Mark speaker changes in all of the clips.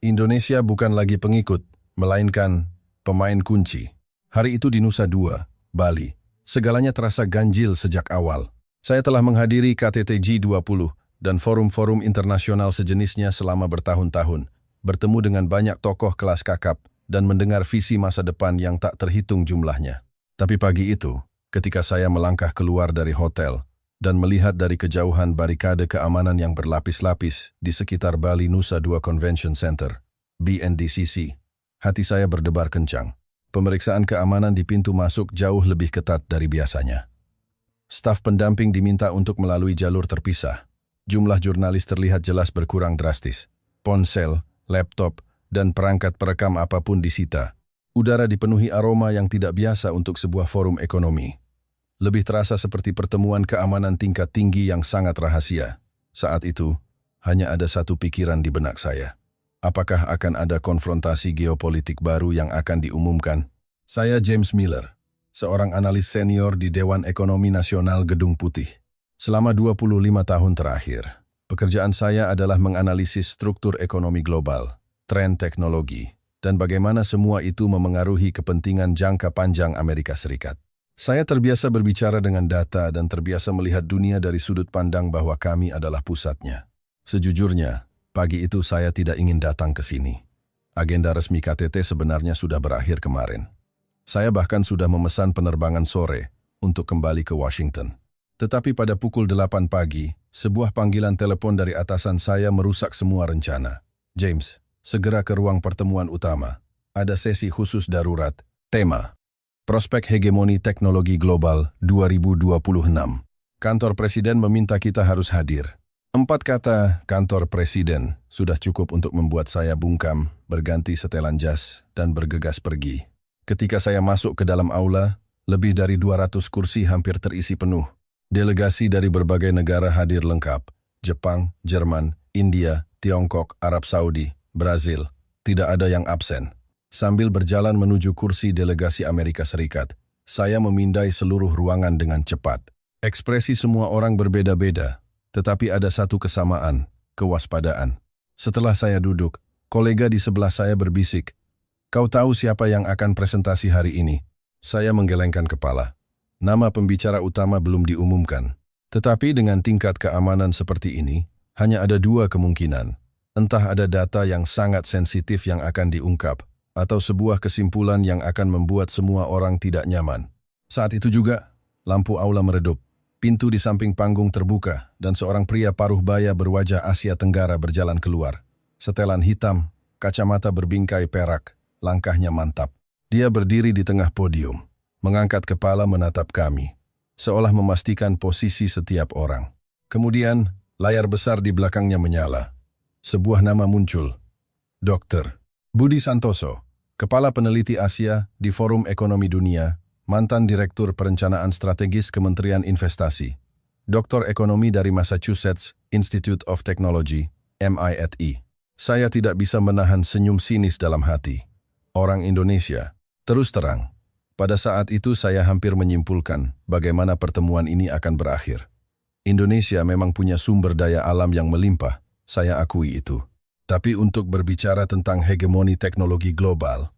Speaker 1: Indonesia bukan lagi pengikut, melainkan pemain kunci. Hari itu di Nusa Dua, Bali, segalanya terasa ganjil sejak awal. Saya telah menghadiri KTT G20 dan forum-forum internasional sejenisnya selama bertahun-tahun, bertemu dengan banyak tokoh kelas kakap, dan mendengar visi masa depan yang tak terhitung jumlahnya. Tapi pagi itu, ketika saya melangkah keluar dari hotel dan melihat dari kejauhan barikade keamanan yang berlapis-lapis di sekitar Bali Nusa Dua Convention Center, BNDCC, hati saya berdebar kencang. Pemeriksaan keamanan di pintu masuk jauh lebih ketat dari biasanya. Staf pendamping diminta untuk melalui jalur terpisah. Jumlah jurnalis terlihat jelas berkurang drastis. Ponsel, laptop, dan perangkat perekam apapun disita. Udara dipenuhi aroma yang tidak biasa untuk sebuah forum ekonomi. Lebih terasa seperti pertemuan keamanan tingkat tinggi yang sangat rahasia. Saat itu, hanya ada satu pikiran di benak saya. Apakah akan ada konfrontasi geopolitik baru yang akan diumumkan? Saya James Miller, seorang analis senior di Dewan Ekonomi Nasional Gedung Putih. Selama 25 tahun terakhir, pekerjaan saya adalah menganalisis struktur ekonomi global, tren teknologi, dan bagaimana semua itu memengaruhi kepentingan jangka panjang Amerika Serikat. Saya terbiasa berbicara dengan data dan terbiasa melihat dunia dari sudut pandang bahwa kami adalah pusatnya. Sejujurnya, pagi itu saya tidak ingin datang ke sini. Agenda resmi KTT sebenarnya sudah berakhir kemarin. Saya bahkan sudah memesan penerbangan sore untuk kembali ke Washington. Tetapi pada pukul 8 pagi, sebuah panggilan telepon dari atasan saya merusak semua rencana. James, segera ke ruang pertemuan utama. Ada sesi khusus darurat. Tema: Prospek Hegemoni Teknologi Global 2026. Kantor Presiden meminta kita harus hadir. 4 kata kantor Presiden sudah cukup untuk membuat saya bungkam, berganti setelan jas, dan bergegas pergi. Ketika saya masuk ke dalam aula, lebih dari 200 kursi hampir terisi penuh. Delegasi dari berbagai negara hadir lengkap. Jepang, Jerman, India, Tiongkok, Arab Saudi, Brazil. Tidak ada yang absen. Sambil berjalan menuju kursi delegasi Amerika Serikat, saya memindai seluruh ruangan dengan cepat. Ekspresi semua orang berbeda-beda, tetapi ada satu kesamaan, kewaspadaan. Setelah saya duduk, kolega di sebelah saya berbisik, "Kau tahu siapa yang akan presentasi hari ini?" Saya menggelengkan kepala. Nama pembicara utama belum diumumkan. Tetapi dengan tingkat keamanan seperti ini, hanya ada 2 kemungkinan. Entah ada data yang sangat sensitif yang akan diungkap, atau sebuah kesimpulan yang akan membuat semua orang tidak nyaman. Saat itu juga, lampu aula meredup, pintu di samping panggung terbuka, dan seorang pria paruh baya berwajah Asia Tenggara berjalan keluar. Setelan hitam, kacamata berbingkai perak, langkahnya mantap. Dia berdiri di tengah podium, mengangkat kepala menatap kami, seolah memastikan posisi setiap orang. Kemudian, layar besar di belakangnya menyala. Sebuah nama muncul, Dr. Budi Santoso, Kepala Peneliti Asia di Forum Ekonomi Dunia, mantan Direktur Perencanaan Strategis Kementerian Investasi, Doktor Ekonomi dari Massachusetts Institute of Technology, MIT. Saya tidak bisa menahan senyum sinis dalam hati. Orang Indonesia, terus terang. Pada saat itu saya hampir menyimpulkan bagaimana pertemuan ini akan berakhir. Indonesia memang punya sumber daya alam yang melimpah, saya akui itu. Tapi untuk berbicara tentang hegemoni teknologi global,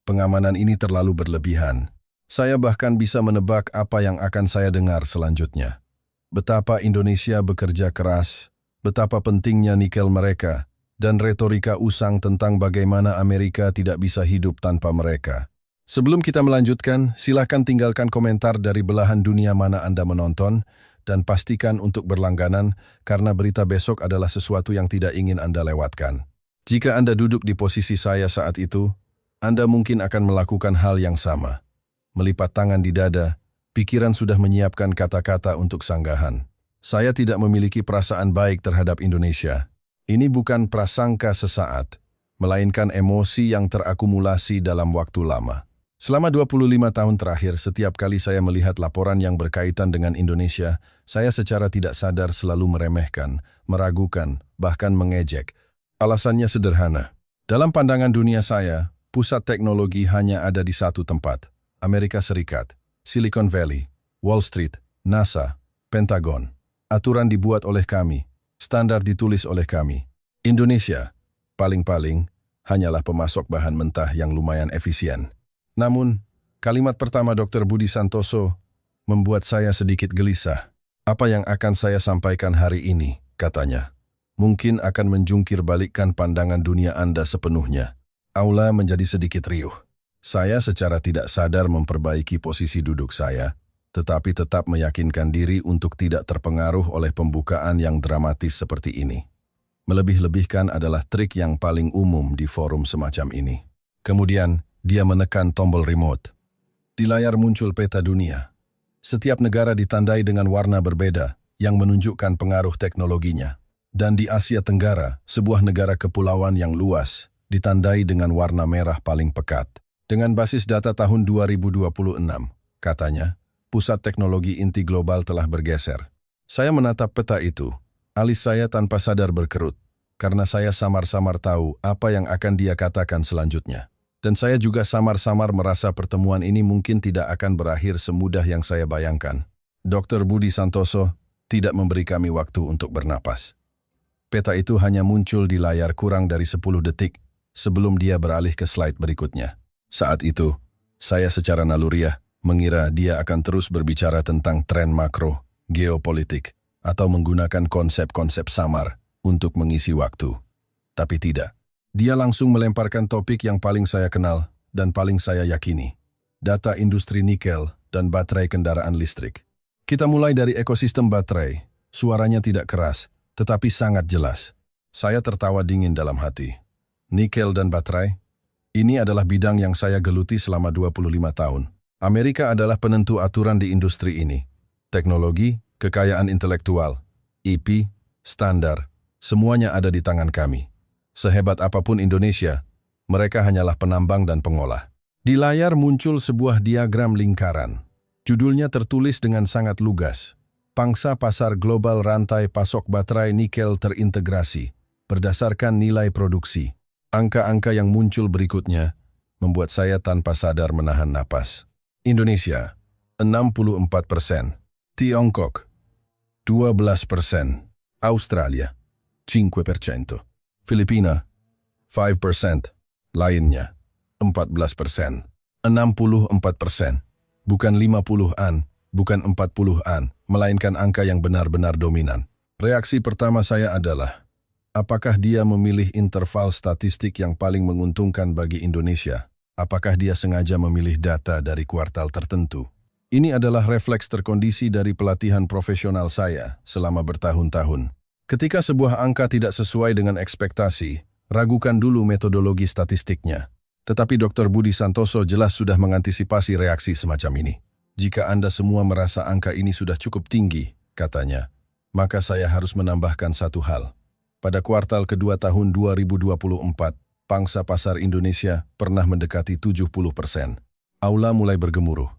Speaker 1: pengamanan ini terlalu berlebihan. Saya bahkan bisa menebak apa yang akan saya dengar selanjutnya. Betapa Indonesia bekerja keras, betapa pentingnya nikel mereka, dan retorika usang tentang bagaimana Amerika tidak bisa hidup tanpa mereka. Sebelum kita melanjutkan, silakan tinggalkan komentar dari belahan dunia mana Anda menonton, dan pastikan untuk berlangganan karena berita besok adalah sesuatu yang tidak ingin Anda lewatkan. Jika Anda duduk di posisi saya saat itu, Anda mungkin akan melakukan hal yang sama. Melipat tangan di dada, pikiran sudah menyiapkan kata-kata untuk sanggahan. Saya tidak memiliki perasaan baik terhadap Indonesia. Ini bukan prasangka sesaat, melainkan emosi yang terakumulasi dalam waktu lama. Selama 25 tahun terakhir, setiap kali saya melihat laporan yang berkaitan dengan Indonesia, saya secara tidak sadar selalu meremehkan, meragukan, bahkan mengejek. Alasannya sederhana. Dalam pandangan dunia saya, pusat teknologi hanya ada di satu tempat, Amerika Serikat, Silicon Valley, Wall Street, NASA, Pentagon. Aturan dibuat oleh kami, standar ditulis oleh kami. Indonesia, paling-paling, hanyalah pemasok bahan mentah yang lumayan efisien. Namun, kalimat pertama Dr. Budi Santoso membuat saya sedikit gelisah. Apa yang akan saya sampaikan hari ini, katanya, mungkin akan menjungkir balikkan pandangan dunia Anda sepenuhnya. Aula menjadi sedikit riuh. Saya secara tidak sadar memperbaiki posisi duduk saya, tetapi tetap meyakinkan diri untuk tidak terpengaruh oleh pembukaan yang dramatis seperti ini. Melebih-lebihkan adalah trik yang paling umum di forum semacam ini. Kemudian, dia menekan tombol remote. Di layar muncul peta dunia. Setiap negara ditandai dengan warna berbeda yang menunjukkan pengaruh teknologinya. Dan di Asia Tenggara, sebuah negara kepulauan yang luas, ditandai dengan warna merah paling pekat. Dengan basis data tahun 2026, katanya, pusat teknologi inti global telah bergeser. Saya menatap peta itu, alis saya tanpa sadar berkerut, karena saya samar-samar tahu apa yang akan dia katakan selanjutnya. Dan saya juga samar-samar merasa pertemuan ini mungkin tidak akan berakhir semudah yang saya bayangkan. Dr. Budi Santoso tidak memberi kami waktu untuk bernapas. Peta itu hanya muncul di layar kurang dari 10 detik sebelum dia beralih ke slide berikutnya. Saat itu, saya secara naluriah mengira dia akan terus berbicara tentang tren makro, geopolitik, atau menggunakan konsep-konsep samar untuk mengisi waktu. Tapi tidak. Dia langsung melemparkan topik yang paling saya kenal dan paling saya yakini. Data industri nikel dan baterai kendaraan listrik. Kita mulai dari ekosistem baterai. Suaranya tidak keras, tetapi sangat jelas. Saya tertawa dingin dalam hati. Nikel dan baterai? Ini adalah bidang yang saya geluti selama 25 tahun. Amerika adalah penentu aturan di industri ini. Teknologi, kekayaan intelektual, IP, standar, semuanya ada di tangan kami. Sehebat apapun Indonesia, mereka hanyalah penambang dan pengolah. Di layar muncul sebuah diagram lingkaran. Judulnya tertulis dengan sangat lugas. Pangsa pasar global rantai pasok baterai nikel terintegrasi berdasarkan nilai produksi. Angka-angka yang muncul berikutnya membuat saya tanpa sadar menahan napas. Indonesia, 64%. Tiongkok, 12%. Australia, 5%. Filipina, 5%. Lainnya, 14%. 64%. Bukan 50-an, bukan 40-an, melainkan angka yang benar-benar dominan. Reaksi pertama saya adalah, apakah dia memilih interval statistik yang paling menguntungkan bagi Indonesia? Apakah dia sengaja memilih data dari kuartal tertentu? Ini adalah refleks terkondisi dari pelatihan profesional saya selama bertahun-tahun. Ketika sebuah angka tidak sesuai dengan ekspektasi, ragukan dulu metodologi statistiknya. Tetapi Dr. Budi Santoso jelas sudah mengantisipasi reaksi semacam ini. Jika Anda semua merasa angka ini sudah cukup tinggi, katanya, maka saya harus menambahkan satu hal. Pada kuartal kedua tahun 2024, pangsa pasar Indonesia pernah mendekati 70%. Aula mulai bergemuruh.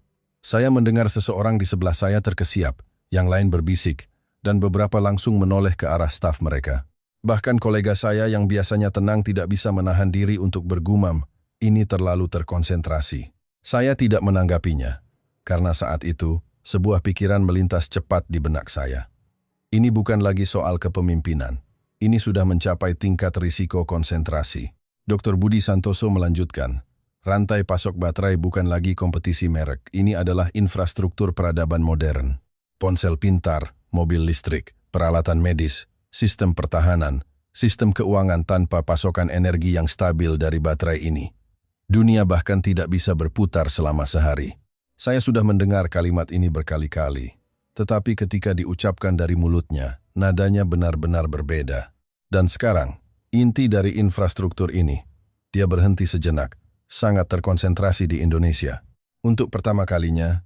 Speaker 1: Saya mendengar seseorang di sebelah saya terkesiap, yang lain berbisik, dan beberapa langsung menoleh ke arah staf mereka. Bahkan kolega saya yang biasanya tenang tidak bisa menahan diri untuk bergumam, ini terlalu terkonsentrasi. Saya tidak menanggapinya, karena saat itu, sebuah pikiran melintas cepat di benak saya. Ini bukan lagi soal kepemimpinan. Ini sudah mencapai tingkat risiko konsentrasi. Dr. Budi Santoso melanjutkan, rantai pasok baterai bukan lagi kompetisi merek, ini adalah infrastruktur peradaban modern. Ponsel pintar, mobil listrik, peralatan medis, sistem pertahanan, sistem keuangan tanpa pasokan energi yang stabil dari baterai ini. Dunia bahkan tidak bisa berputar selama sehari. Saya sudah mendengar kalimat ini berkali-kali, tetapi ketika diucapkan dari mulutnya, nadanya benar-benar berbeda. Dan sekarang, inti dari infrastruktur ini, dia berhenti sejenak, sangat terkonsentrasi di Indonesia. Untuk pertama kalinya,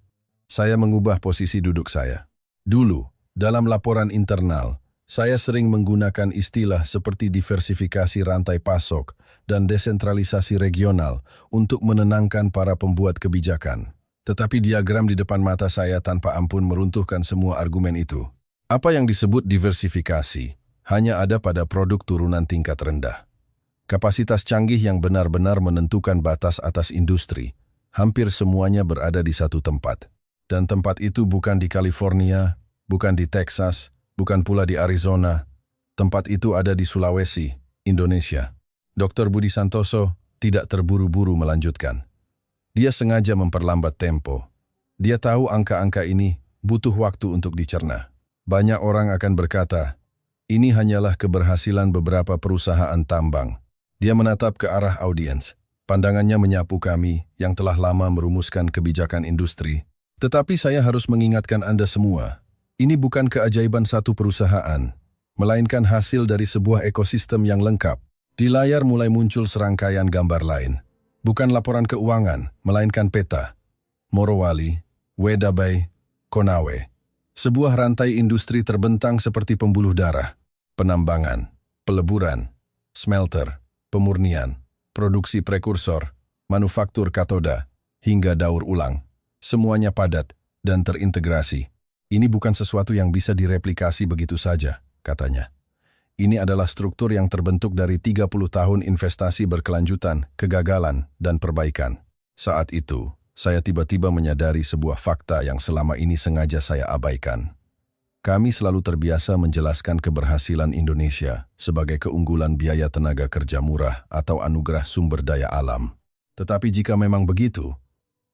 Speaker 1: saya mengubah posisi duduk saya. Dulu, dalam laporan internal, saya sering menggunakan istilah seperti diversifikasi rantai pasok dan desentralisasi regional untuk menenangkan para pembuat kebijakan. Tetapi diagram di depan mata saya tanpa ampun meruntuhkan semua argumen itu. Apa yang disebut diversifikasi hanya ada pada produk turunan tingkat rendah. Kapasitas canggih yang benar-benar menentukan batas atas industri, hampir semuanya berada di satu tempat. Dan tempat itu bukan di California, bukan di Texas, bukan pula di Arizona. Tempat itu ada di Sulawesi, Indonesia. Dr. Budi Santoso tidak terburu-buru melanjutkan. Dia sengaja memperlambat tempo. Dia tahu angka-angka ini butuh waktu untuk dicerna. Banyak orang akan berkata, ini hanyalah keberhasilan beberapa perusahaan tambang. Dia menatap ke arah audiens. Pandangannya menyapu kami yang telah lama merumuskan kebijakan industri. Tetapi saya harus mengingatkan Anda semua, ini bukan keajaiban satu perusahaan, melainkan hasil dari sebuah ekosistem yang lengkap. Di layar mulai muncul serangkaian gambar lain. Bukan laporan keuangan, melainkan peta. Morowali, Weda Bay, Konawe. Sebuah rantai industri terbentang seperti pembuluh darah. Penambangan, peleburan, smelter, pemurnian, produksi prekursor, manufaktur katoda, hingga daur ulang. Semuanya padat dan terintegrasi. Ini bukan sesuatu yang bisa direplikasi begitu saja, katanya. Ini adalah struktur yang terbentuk dari 30 tahun investasi berkelanjutan, kegagalan, dan perbaikan. Saat itu, saya tiba-tiba menyadari sebuah fakta yang selama ini sengaja saya abaikan. Kami selalu terbiasa menjelaskan keberhasilan Indonesia sebagai keunggulan biaya tenaga kerja murah atau anugerah sumber daya alam. Tetapi jika memang begitu,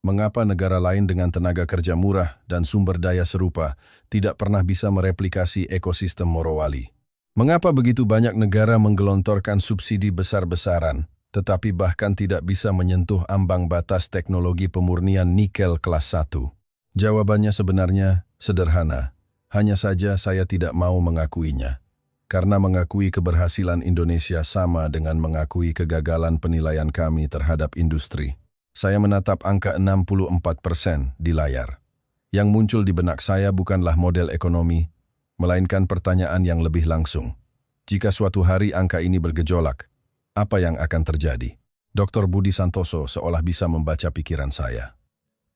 Speaker 1: mengapa negara lain dengan tenaga kerja murah dan sumber daya serupa tidak pernah bisa mereplikasi ekosistem Morowali? Mengapa begitu banyak negara menggelontorkan subsidi besar-besaran, tetapi bahkan tidak bisa menyentuh ambang batas teknologi pemurnian nikel kelas 1? Jawabannya sebenarnya sederhana. Hanya saja saya tidak mau mengakuinya. Karena mengakui keberhasilan Indonesia sama dengan mengakui kegagalan penilaian kami terhadap industri. Saya menatap angka 64% di layar. Yang muncul di benak saya bukanlah model ekonomi, melainkan pertanyaan yang lebih langsung. Jika suatu hari angka ini bergejolak, apa yang akan terjadi? Dr. Budi Santoso seolah bisa membaca pikiran saya.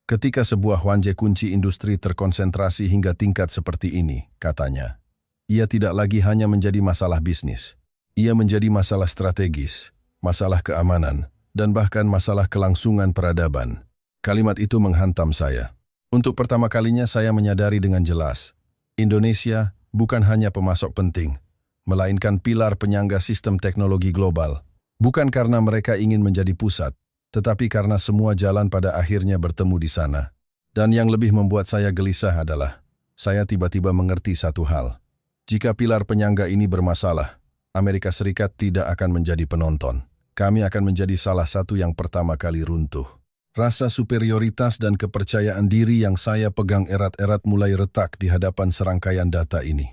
Speaker 1: Ketika sebuah wanjai kunci industri terkonsentrasi hingga tingkat seperti ini, katanya, ia tidak lagi hanya menjadi masalah bisnis. Ia menjadi masalah strategis, masalah keamanan, dan bahkan masalah kelangsungan peradaban. Kalimat itu menghantam saya. Untuk pertama kalinya saya menyadari dengan jelas, Indonesia bukan hanya pemasok penting, melainkan pilar penyangga sistem teknologi global. Bukan karena mereka ingin menjadi pusat, tetapi karena semua jalan pada akhirnya bertemu di sana. Dan yang lebih membuat saya gelisah adalah, saya tiba-tiba mengerti satu hal. Jika pilar penyangga ini bermasalah, Amerika Serikat tidak akan menjadi penonton. Kami akan menjadi salah satu yang pertama kali runtuh. Rasa superioritas dan kepercayaan diri yang saya pegang erat-erat mulai retak di hadapan serangkaian data ini.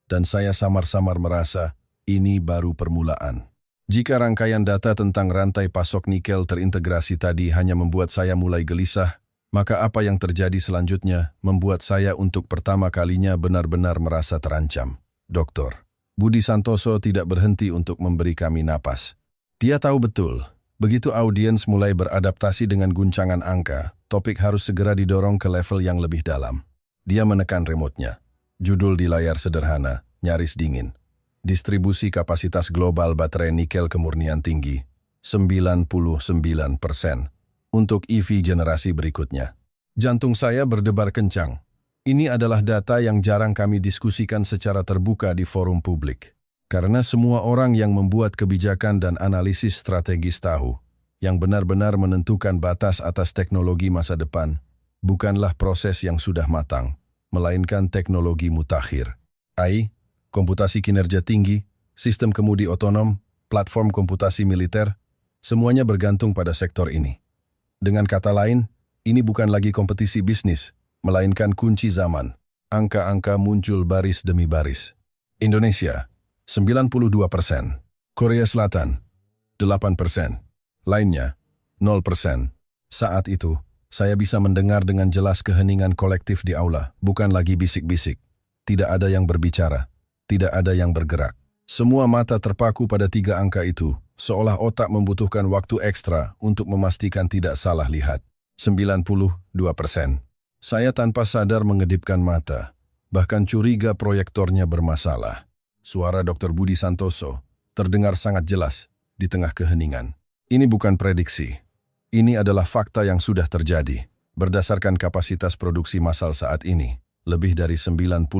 Speaker 1: Dan saya samar-samar merasa, ini baru permulaan. Jika rangkaian data tentang rantai pasok nikel terintegrasi tadi hanya membuat saya mulai gelisah, maka apa yang terjadi selanjutnya membuat saya untuk pertama kalinya benar-benar merasa terancam. Dr. Budi Santoso tidak berhenti untuk memberi kami napas. Dia tahu betul, begitu audiens mulai beradaptasi dengan guncangan angka, topik harus segera didorong ke level yang lebih dalam. Dia menekan remote-nya. Judul di layar sederhana, nyaris dingin. Distribusi kapasitas global baterai nikel kemurnian tinggi, 99% untuk EV generasi berikutnya. Jantung saya berdebar kencang. Ini adalah data yang jarang kami diskusikan secara terbuka di forum publik. Karena semua orang yang membuat kebijakan dan analisis strategis tahu, yang benar-benar menentukan batas atas teknologi masa depan, bukanlah proses yang sudah matang, melainkan teknologi mutakhir. AI, komputasi kinerja tinggi, sistem kemudi otonom, platform komputasi militer, semuanya bergantung pada sektor ini. Dengan kata lain, ini bukan lagi kompetisi bisnis, melainkan kunci zaman. Angka-angka muncul baris demi baris. Indonesia, 92%. Korea Selatan, 8%. Lainnya, 0%. Saat itu, saya bisa mendengar dengan jelas keheningan kolektif di aula, bukan lagi bisik-bisik. Tidak ada yang berbicara, tidak ada yang bergerak. Semua mata terpaku pada 3 angka itu, seolah otak membutuhkan waktu ekstra untuk memastikan tidak salah lihat. 92%. Saya tanpa sadar mengedipkan mata, bahkan curiga proyektornya bermasalah. Suara Dr. Budi Santoso terdengar sangat jelas di tengah keheningan. Ini bukan prediksi. Ini adalah fakta yang sudah terjadi. Berdasarkan kapasitas produksi massal saat ini, lebih dari 90%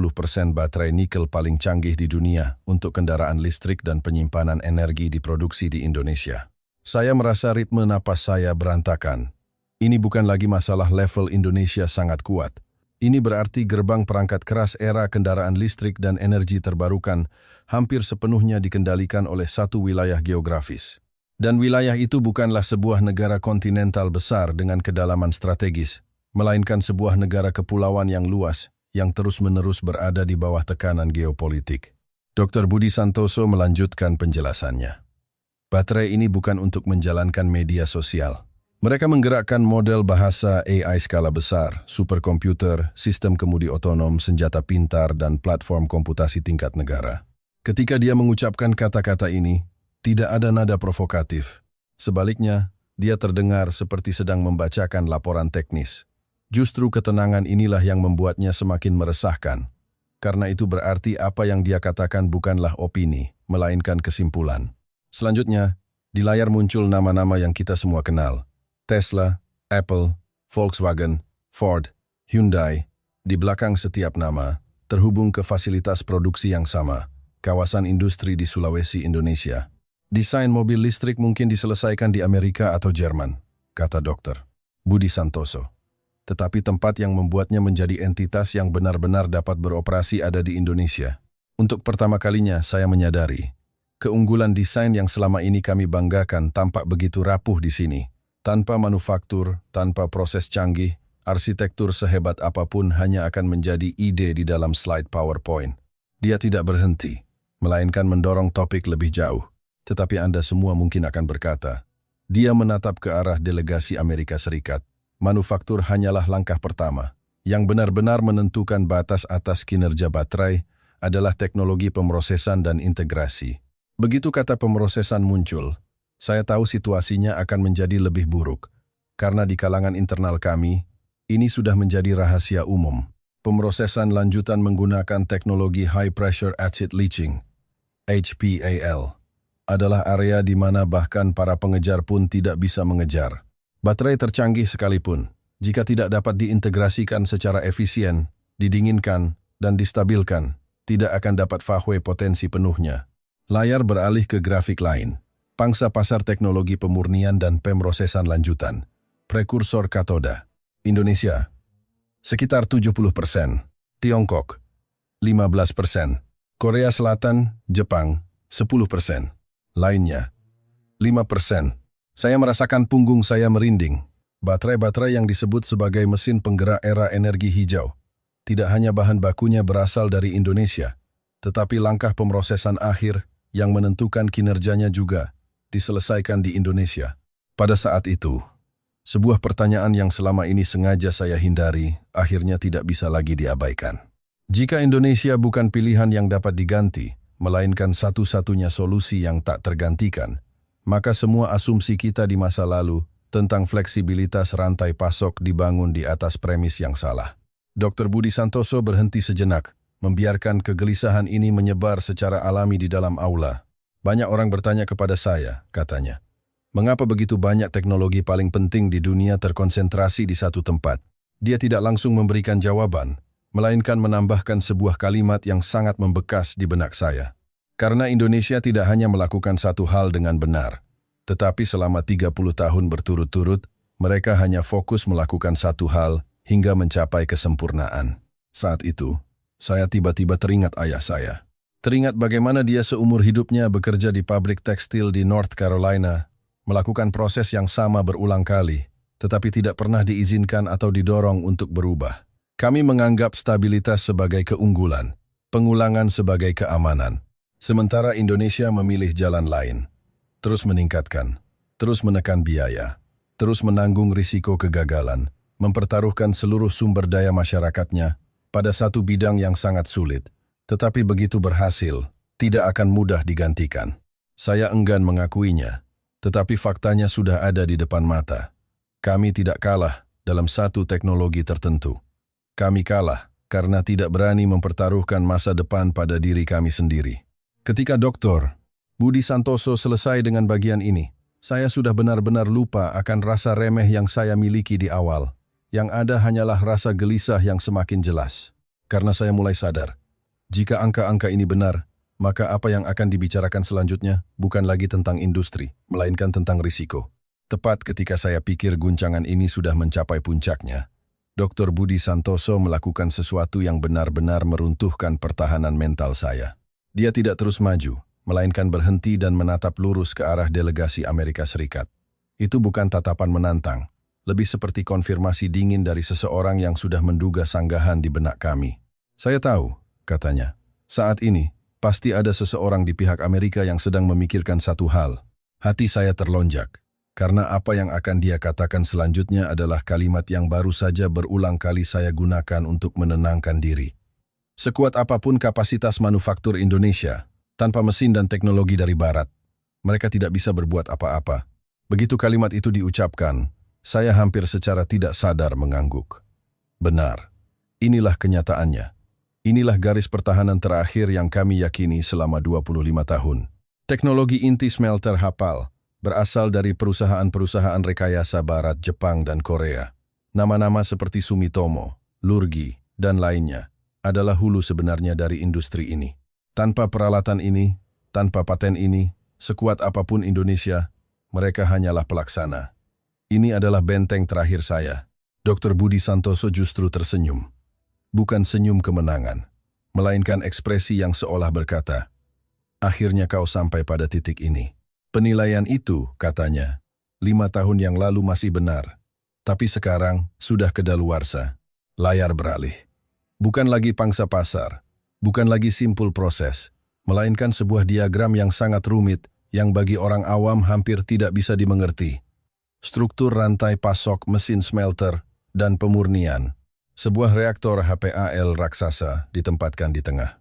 Speaker 1: baterai nikel paling canggih di dunia untuk kendaraan listrik dan penyimpanan energi diproduksi di Indonesia. Saya merasa ritme napas saya berantakan. Ini bukan lagi masalah level Indonesia sangat kuat. Ini berarti gerbang perangkat keras era kendaraan listrik dan energi terbarukan hampir sepenuhnya dikendalikan oleh satu wilayah geografis. Dan wilayah itu bukanlah sebuah negara kontinental besar dengan kedalaman strategis, melainkan sebuah negara kepulauan yang luas, yang terus-menerus berada di bawah tekanan geopolitik. Dr. Budi Santoso melanjutkan penjelasannya. Baterai ini bukan untuk menjalankan media sosial. Mereka menggerakkan model bahasa AI skala besar, superkomputer, sistem kemudi otonom, senjata pintar, dan platform komputasi tingkat negara. Ketika dia mengucapkan kata-kata ini, tidak ada nada provokatif. Sebaliknya, dia terdengar seperti sedang membacakan laporan teknis. Justru ketenangan inilah yang membuatnya semakin meresahkan. Karena itu berarti apa yang dia katakan bukanlah opini, melainkan kesimpulan. Selanjutnya, di layar muncul nama-nama yang kita semua kenal. Tesla, Apple, Volkswagen, Ford, Hyundai. Di belakang setiap nama, terhubung ke fasilitas produksi yang sama, kawasan industri di Sulawesi, Indonesia. Desain mobil listrik mungkin diselesaikan di Amerika atau Jerman, kata Dr. Budi Santoso. Tetapi tempat yang membuatnya menjadi entitas yang benar-benar dapat beroperasi ada di Indonesia. Untuk pertama kalinya saya menyadari, keunggulan desain yang selama ini kami banggakan tampak begitu rapuh di sini. Tanpa manufaktur, tanpa proses canggih, arsitektur sehebat apapun hanya akan menjadi ide di dalam slide PowerPoint. Dia tidak berhenti, melainkan mendorong topik lebih jauh. Tetapi Anda semua mungkin akan berkata, dia menatap ke arah delegasi Amerika Serikat. Manufaktur hanyalah langkah pertama. Yang benar-benar menentukan batas atas kinerja baterai adalah teknologi pemrosesan dan integrasi. Begitu kata pemrosesan muncul, saya tahu situasinya akan menjadi lebih buruk. Karena di kalangan internal kami, ini sudah menjadi rahasia umum. Pemrosesan lanjutan menggunakan teknologi High Pressure Acid Leaching, HPAL, adalah area di mana bahkan para pengejar pun tidak bisa mengejar. Baterai tercanggih sekalipun, jika tidak dapat diintegrasikan secara efisien, didinginkan, dan distabilkan, tidak akan dapat fahwe potensi penuhnya. Layar beralih ke grafik lain. Pangsa pasar teknologi pemurnian dan pemrosesan lanjutan. Prekursor katoda. Indonesia, sekitar 70%. Tiongkok, 15%. Korea Selatan, Jepang, 10%. Lainnya, 5%. Saya merasakan punggung saya merinding. Baterai-baterai yang disebut sebagai mesin penggerak era energi hijau. Tidak hanya bahan bakunya berasal dari Indonesia, tetapi langkah pemrosesan akhir yang menentukan kinerjanya juga diselesaikan di Indonesia. Pada saat itu, sebuah pertanyaan yang selama ini sengaja saya hindari, akhirnya tidak bisa lagi diabaikan. Jika Indonesia bukan pilihan yang dapat diganti, melainkan satu-satunya solusi yang tak tergantikan, maka semua asumsi kita di masa lalu tentang fleksibilitas rantai pasok dibangun di atas premis yang salah. Dr. Budi Santoso berhenti sejenak, membiarkan kegelisahan ini menyebar secara alami di dalam aula. Banyak orang bertanya kepada saya, katanya, mengapa begitu banyak teknologi paling penting di dunia terkonsentrasi di satu tempat? Dia tidak langsung memberikan jawaban, melainkan menambahkan sebuah kalimat yang sangat membekas di benak saya. Karena Indonesia tidak hanya melakukan satu hal dengan benar, tetapi selama 30 tahun berturut-turut, mereka hanya fokus melakukan satu hal hingga mencapai kesempurnaan. Saat itu, saya tiba-tiba teringat ayah saya. Teringat bagaimana dia seumur hidupnya bekerja di pabrik tekstil di North Carolina, melakukan proses yang sama berulang kali, tetapi tidak pernah diizinkan atau didorong untuk berubah. Kami menganggap stabilitas sebagai keunggulan, pengulangan sebagai keamanan. Sementara Indonesia memilih jalan lain, terus meningkatkan, terus menekan biaya, terus menanggung risiko kegagalan, mempertaruhkan seluruh sumber daya masyarakatnya pada satu bidang yang sangat sulit, tetapi begitu berhasil, tidak akan mudah digantikan. Saya enggan mengakuinya, tetapi faktanya sudah ada di depan mata. Kami tidak kalah dalam satu teknologi tertentu. Kami kalah karena tidak berani mempertaruhkan masa depan pada diri kami sendiri. Ketika Dr. Budi Santoso selesai dengan bagian ini, saya sudah benar-benar lupa akan rasa remeh yang saya miliki di awal. Yang ada hanyalah rasa gelisah yang semakin jelas. Karena saya mulai sadar, jika angka-angka ini benar, maka apa yang akan dibicarakan selanjutnya bukan lagi tentang industri, melainkan tentang risiko. Tepat ketika saya pikir guncangan ini sudah mencapai puncaknya, Dr. Budi Santoso melakukan sesuatu yang benar-benar meruntuhkan pertahanan mental saya. Dia tidak terus maju, melainkan berhenti dan menatap lurus ke arah delegasi Amerika Serikat. Itu bukan tatapan menantang, lebih seperti konfirmasi dingin dari seseorang yang sudah menduga sanggahan di benak kami. Saya tahu, katanya, saat ini, pasti ada seseorang di pihak Amerika yang sedang memikirkan satu hal. Hati saya terlonjak, karena apa yang akan dia katakan selanjutnya adalah kalimat yang baru saja berulang kali saya gunakan untuk menenangkan diri. Sekuat apapun kapasitas manufaktur Indonesia, tanpa mesin dan teknologi dari Barat, mereka tidak bisa berbuat apa-apa. Begitu kalimat itu diucapkan, saya hampir secara tidak sadar mengangguk. Benar, inilah kenyataannya. Inilah garis pertahanan terakhir yang kami yakini selama 25 tahun. Teknologi inti smelter Hapal berasal dari perusahaan-perusahaan rekayasa Barat, Jepang, dan Korea. Nama-nama seperti Sumitomo, Lurgi, dan lainnya adalah hulu sebenarnya dari industri ini. Tanpa peralatan ini, tanpa paten ini, sekuat apapun Indonesia, mereka hanyalah pelaksana. Ini adalah benteng terakhir saya. Dr. Budi Santoso justru tersenyum. Bukan senyum kemenangan, melainkan ekspresi yang seolah berkata, akhirnya kau sampai pada titik ini. Penilaian itu, katanya, 5 tahun yang lalu masih benar, tapi sekarang sudah kedaluarsa. Layar beralih. Bukan lagi pangsa pasar, bukan lagi simpul proses, melainkan sebuah diagram yang sangat rumit, yang bagi orang awam hampir tidak bisa dimengerti. Struktur rantai pasok mesin smelter dan pemurnian. Sebuah reaktor HPAL raksasa ditempatkan di tengah.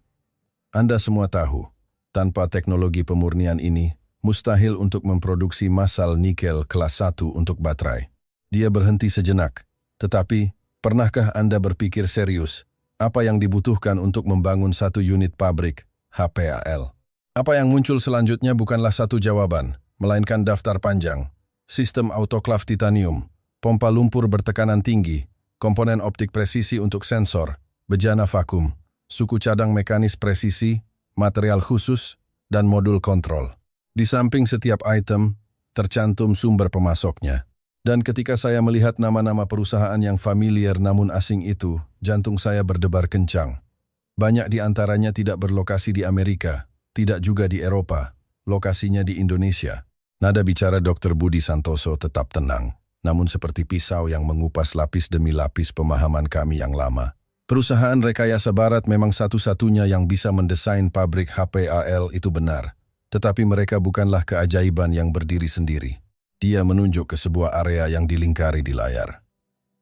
Speaker 1: Anda semua tahu, tanpa teknologi pemurnian ini, mustahil untuk memproduksi massal nikel kelas 1 untuk baterai. Dia berhenti sejenak. Tetapi, pernahkah Anda berpikir serius, apa yang dibutuhkan untuk membangun satu unit pabrik HPAL? Apa yang muncul selanjutnya bukanlah satu jawaban, melainkan daftar panjang. Sistem autoklav titanium, pompa lumpur bertekanan tinggi, komponen optik presisi untuk sensor, bejana vakum, suku cadang mekanis presisi, material khusus, dan modul kontrol. Di samping setiap item, tercantum sumber pemasoknya. Dan ketika saya melihat nama-nama perusahaan yang familiar namun asing itu, jantung saya berdebar kencang. Banyak di antaranya tidak berlokasi di Amerika, tidak juga di Eropa, lokasinya di Indonesia. Nada bicara Dr. Budi Santoso tetap tenang. Namun seperti pisau yang mengupas lapis demi lapis pemahaman kami yang lama. Perusahaan rekayasa Barat memang satu-satunya yang bisa mendesain pabrik HPAL itu benar. Tetapi mereka bukanlah keajaiban yang berdiri sendiri. Dia menunjuk ke sebuah area yang dilingkari di layar.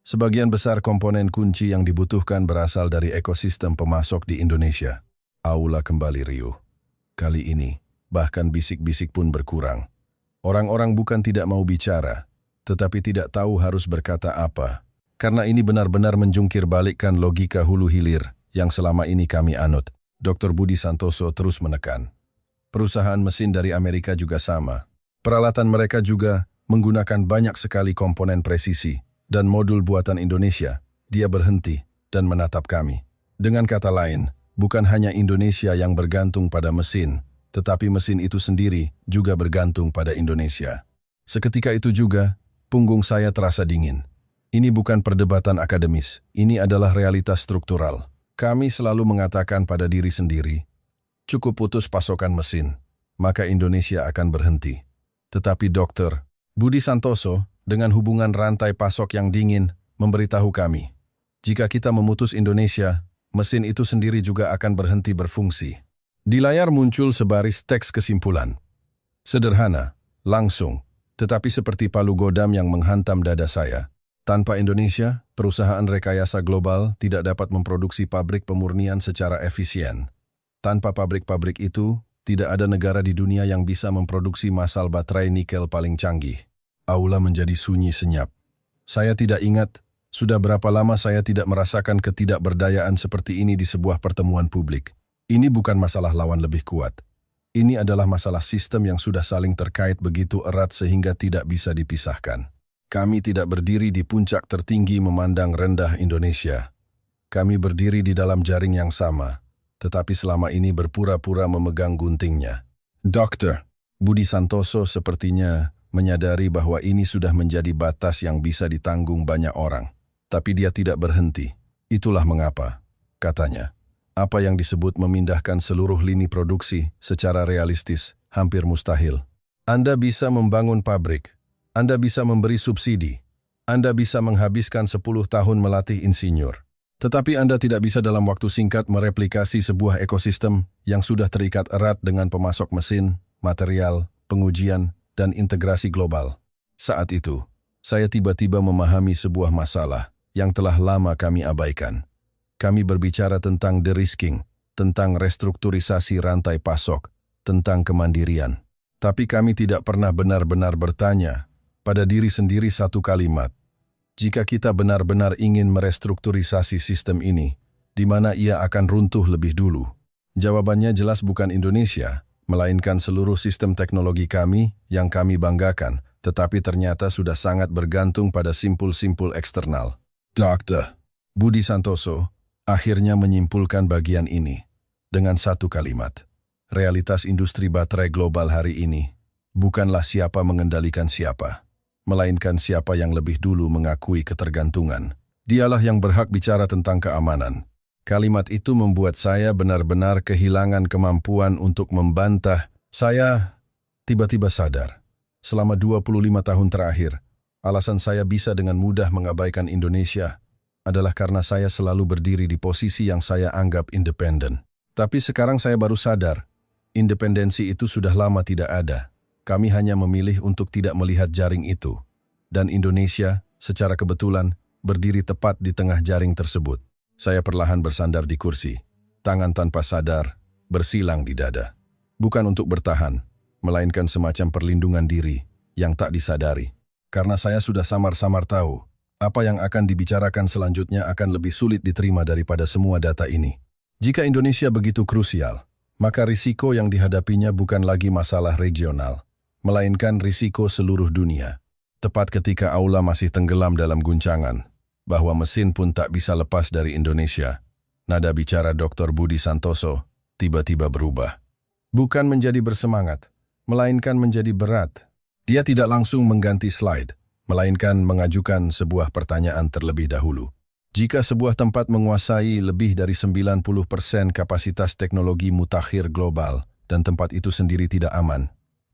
Speaker 1: Sebagian besar komponen kunci yang dibutuhkan berasal dari ekosistem pemasok di Indonesia. Aula kembali riuh. Kali ini, bahkan bisik-bisik pun berkurang. Orang-orang bukan tidak mau bicara, tetapi tidak tahu harus berkata apa. Karena ini benar-benar menjungkir balikkan logika hulu hilir yang selama ini kami anut. Dr. Budi Santoso terus menekan. Perusahaan mesin dari Amerika juga sama. Peralatan mereka juga menggunakan banyak sekali komponen presisi dan modul buatan Indonesia. Dia berhenti dan menatap kami. Dengan kata lain, bukan hanya Indonesia yang bergantung pada mesin, tetapi mesin itu sendiri juga bergantung pada Indonesia. Seketika itu juga, punggung saya terasa dingin. Ini bukan perdebatan akademis, ini adalah realitas struktural. Kami selalu mengatakan pada diri sendiri, cukup putus pasokan mesin, maka Indonesia akan berhenti. Tetapi Dr. Budi Santoso, dengan hubungan rantai pasok yang dingin, memberitahu kami, jika kita memutus Indonesia, mesin itu sendiri juga akan berhenti berfungsi. Di layar muncul sebaris teks kesimpulan. Sederhana, langsung, tetapi seperti palu godam yang menghantam dada saya. Tanpa Indonesia, perusahaan rekayasa global tidak dapat memproduksi pabrik pemurnian secara efisien. Tanpa pabrik-pabrik itu, tidak ada negara di dunia yang bisa memproduksi massal baterai nikel paling canggih. Aula menjadi sunyi senyap. Saya tidak ingat, sudah berapa lama saya tidak merasakan ketidakberdayaan seperti ini di sebuah pertemuan publik. Ini bukan masalah lawan lebih kuat. Ini adalah masalah sistem yang sudah saling terkait begitu erat sehingga tidak bisa dipisahkan. Kami tidak berdiri di puncak tertinggi memandang rendah Indonesia. Kami berdiri di dalam jaring yang sama, tetapi selama ini berpura-pura memegang guntingnya. Dr. Budi Santoso sepertinya menyadari bahwa ini sudah menjadi batas yang bisa ditanggung banyak orang. Tapi dia tidak berhenti. Itulah mengapa, katanya, apa yang disebut memindahkan seluruh lini produksi secara realistis hampir mustahil. Anda bisa membangun pabrik, Anda bisa memberi subsidi, Anda bisa menghabiskan 10 tahun melatih insinyur. Tetapi Anda tidak bisa dalam waktu singkat mereplikasi sebuah ekosistem yang sudah terikat erat dengan pemasok mesin, material, pengujian, dan integrasi global. Saat itu, saya tiba-tiba memahami sebuah masalah yang telah lama kami abaikan. Kami berbicara tentang de-risking, tentang restrukturisasi rantai pasok, tentang kemandirian. Tapi kami tidak pernah benar-benar bertanya pada diri sendiri satu kalimat. Jika kita benar-benar ingin merestrukturisasi sistem ini, di mana ia akan runtuh lebih dulu? Jawabannya jelas bukan Indonesia, melainkan seluruh sistem teknologi kami yang kami banggakan, tetapi ternyata sudah sangat bergantung pada simpul-simpul eksternal. Dr. Budi Santoso akhirnya menyimpulkan bagian ini dengan satu kalimat. Realitas industri baterai global hari ini bukanlah siapa mengendalikan siapa, melainkan siapa yang lebih dulu mengakui ketergantungan. Dialah yang berhak bicara tentang keamanan. Kalimat itu membuat saya benar-benar kehilangan kemampuan untuk membantah. Saya tiba-tiba sadar, selama 25 tahun terakhir, alasan saya bisa dengan mudah mengabaikan Indonesia adalah karena saya selalu berdiri di posisi yang saya anggap independen. Tapi sekarang saya baru sadar, independensi itu sudah lama tidak ada. Kami hanya memilih untuk tidak melihat jaring itu. Dan Indonesia, secara kebetulan, berdiri tepat di tengah jaring tersebut. Saya perlahan bersandar di kursi, tangan tanpa sadar, bersilang di dada. Bukan untuk bertahan, melainkan semacam perlindungan diri yang tak disadari. Karena saya sudah samar-samar tahu, apa yang akan dibicarakan selanjutnya akan lebih sulit diterima daripada semua data ini. Jika Indonesia begitu krusial, maka risiko yang dihadapinya bukan lagi masalah regional, melainkan risiko seluruh dunia. Tepat ketika aula masih tenggelam dalam guncangan, bahwa mesin pun tak bisa lepas dari Indonesia, nada bicara Dr. Budi Santoso tiba-tiba berubah. Bukan menjadi bersemangat, melainkan menjadi berat. Dia tidak langsung mengganti slide, melainkan mengajukan sebuah pertanyaan terlebih dahulu. Jika sebuah tempat menguasai lebih dari 90% kapasitas teknologi mutakhir global dan tempat itu sendiri tidak aman,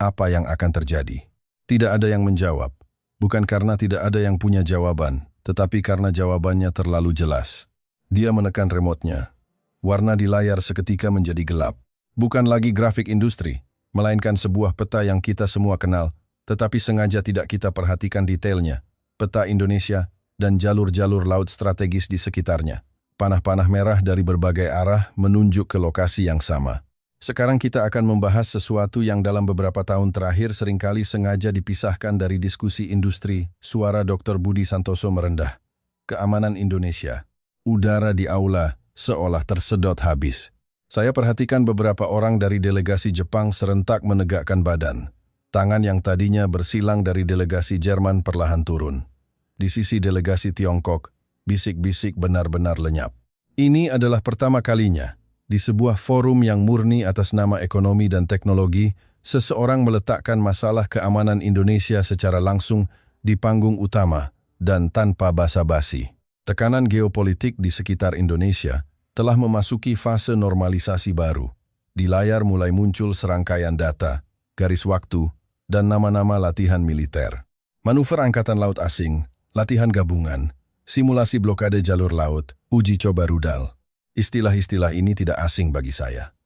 Speaker 1: apa yang akan terjadi? Tidak ada yang menjawab. Bukan karena tidak ada yang punya jawaban, tetapi karena jawabannya terlalu jelas. Dia menekan remote-nya. Warna di layar seketika menjadi gelap. Bukan lagi grafik industri, melainkan sebuah peta yang kita semua kenal, tetapi sengaja tidak kita perhatikan detailnya. Peta Indonesia dan jalur-jalur laut strategis di sekitarnya. Panah-panah merah dari berbagai arah menunjuk ke lokasi yang sama. Sekarang kita akan membahas sesuatu yang dalam beberapa tahun terakhir seringkali sengaja dipisahkan dari diskusi industri. Suara Dr. Budi Santoso merendah. Keamanan Indonesia. Udara di aula seolah tersedot habis. Saya perhatikan beberapa orang dari delegasi Jepang serentak menegakkan badan. Tangan yang tadinya bersilang dari delegasi Jerman perlahan turun. Di sisi delegasi Tiongkok, bisik-bisik benar-benar lenyap. Ini adalah pertama kalinya, di sebuah forum yang murni atas nama ekonomi dan teknologi, seseorang meletakkan masalah keamanan Indonesia secara langsung di panggung utama dan tanpa basa-basi. Tekanan geopolitik di sekitar Indonesia telah memasuki fase normalisasi baru. Di layar mulai muncul serangkaian data, garis waktu, dan nama-nama latihan militer. Manuver Angkatan Laut Asing, latihan gabungan, simulasi blokade jalur laut, uji coba rudal. Istilah-istilah ini tidak asing bagi saya.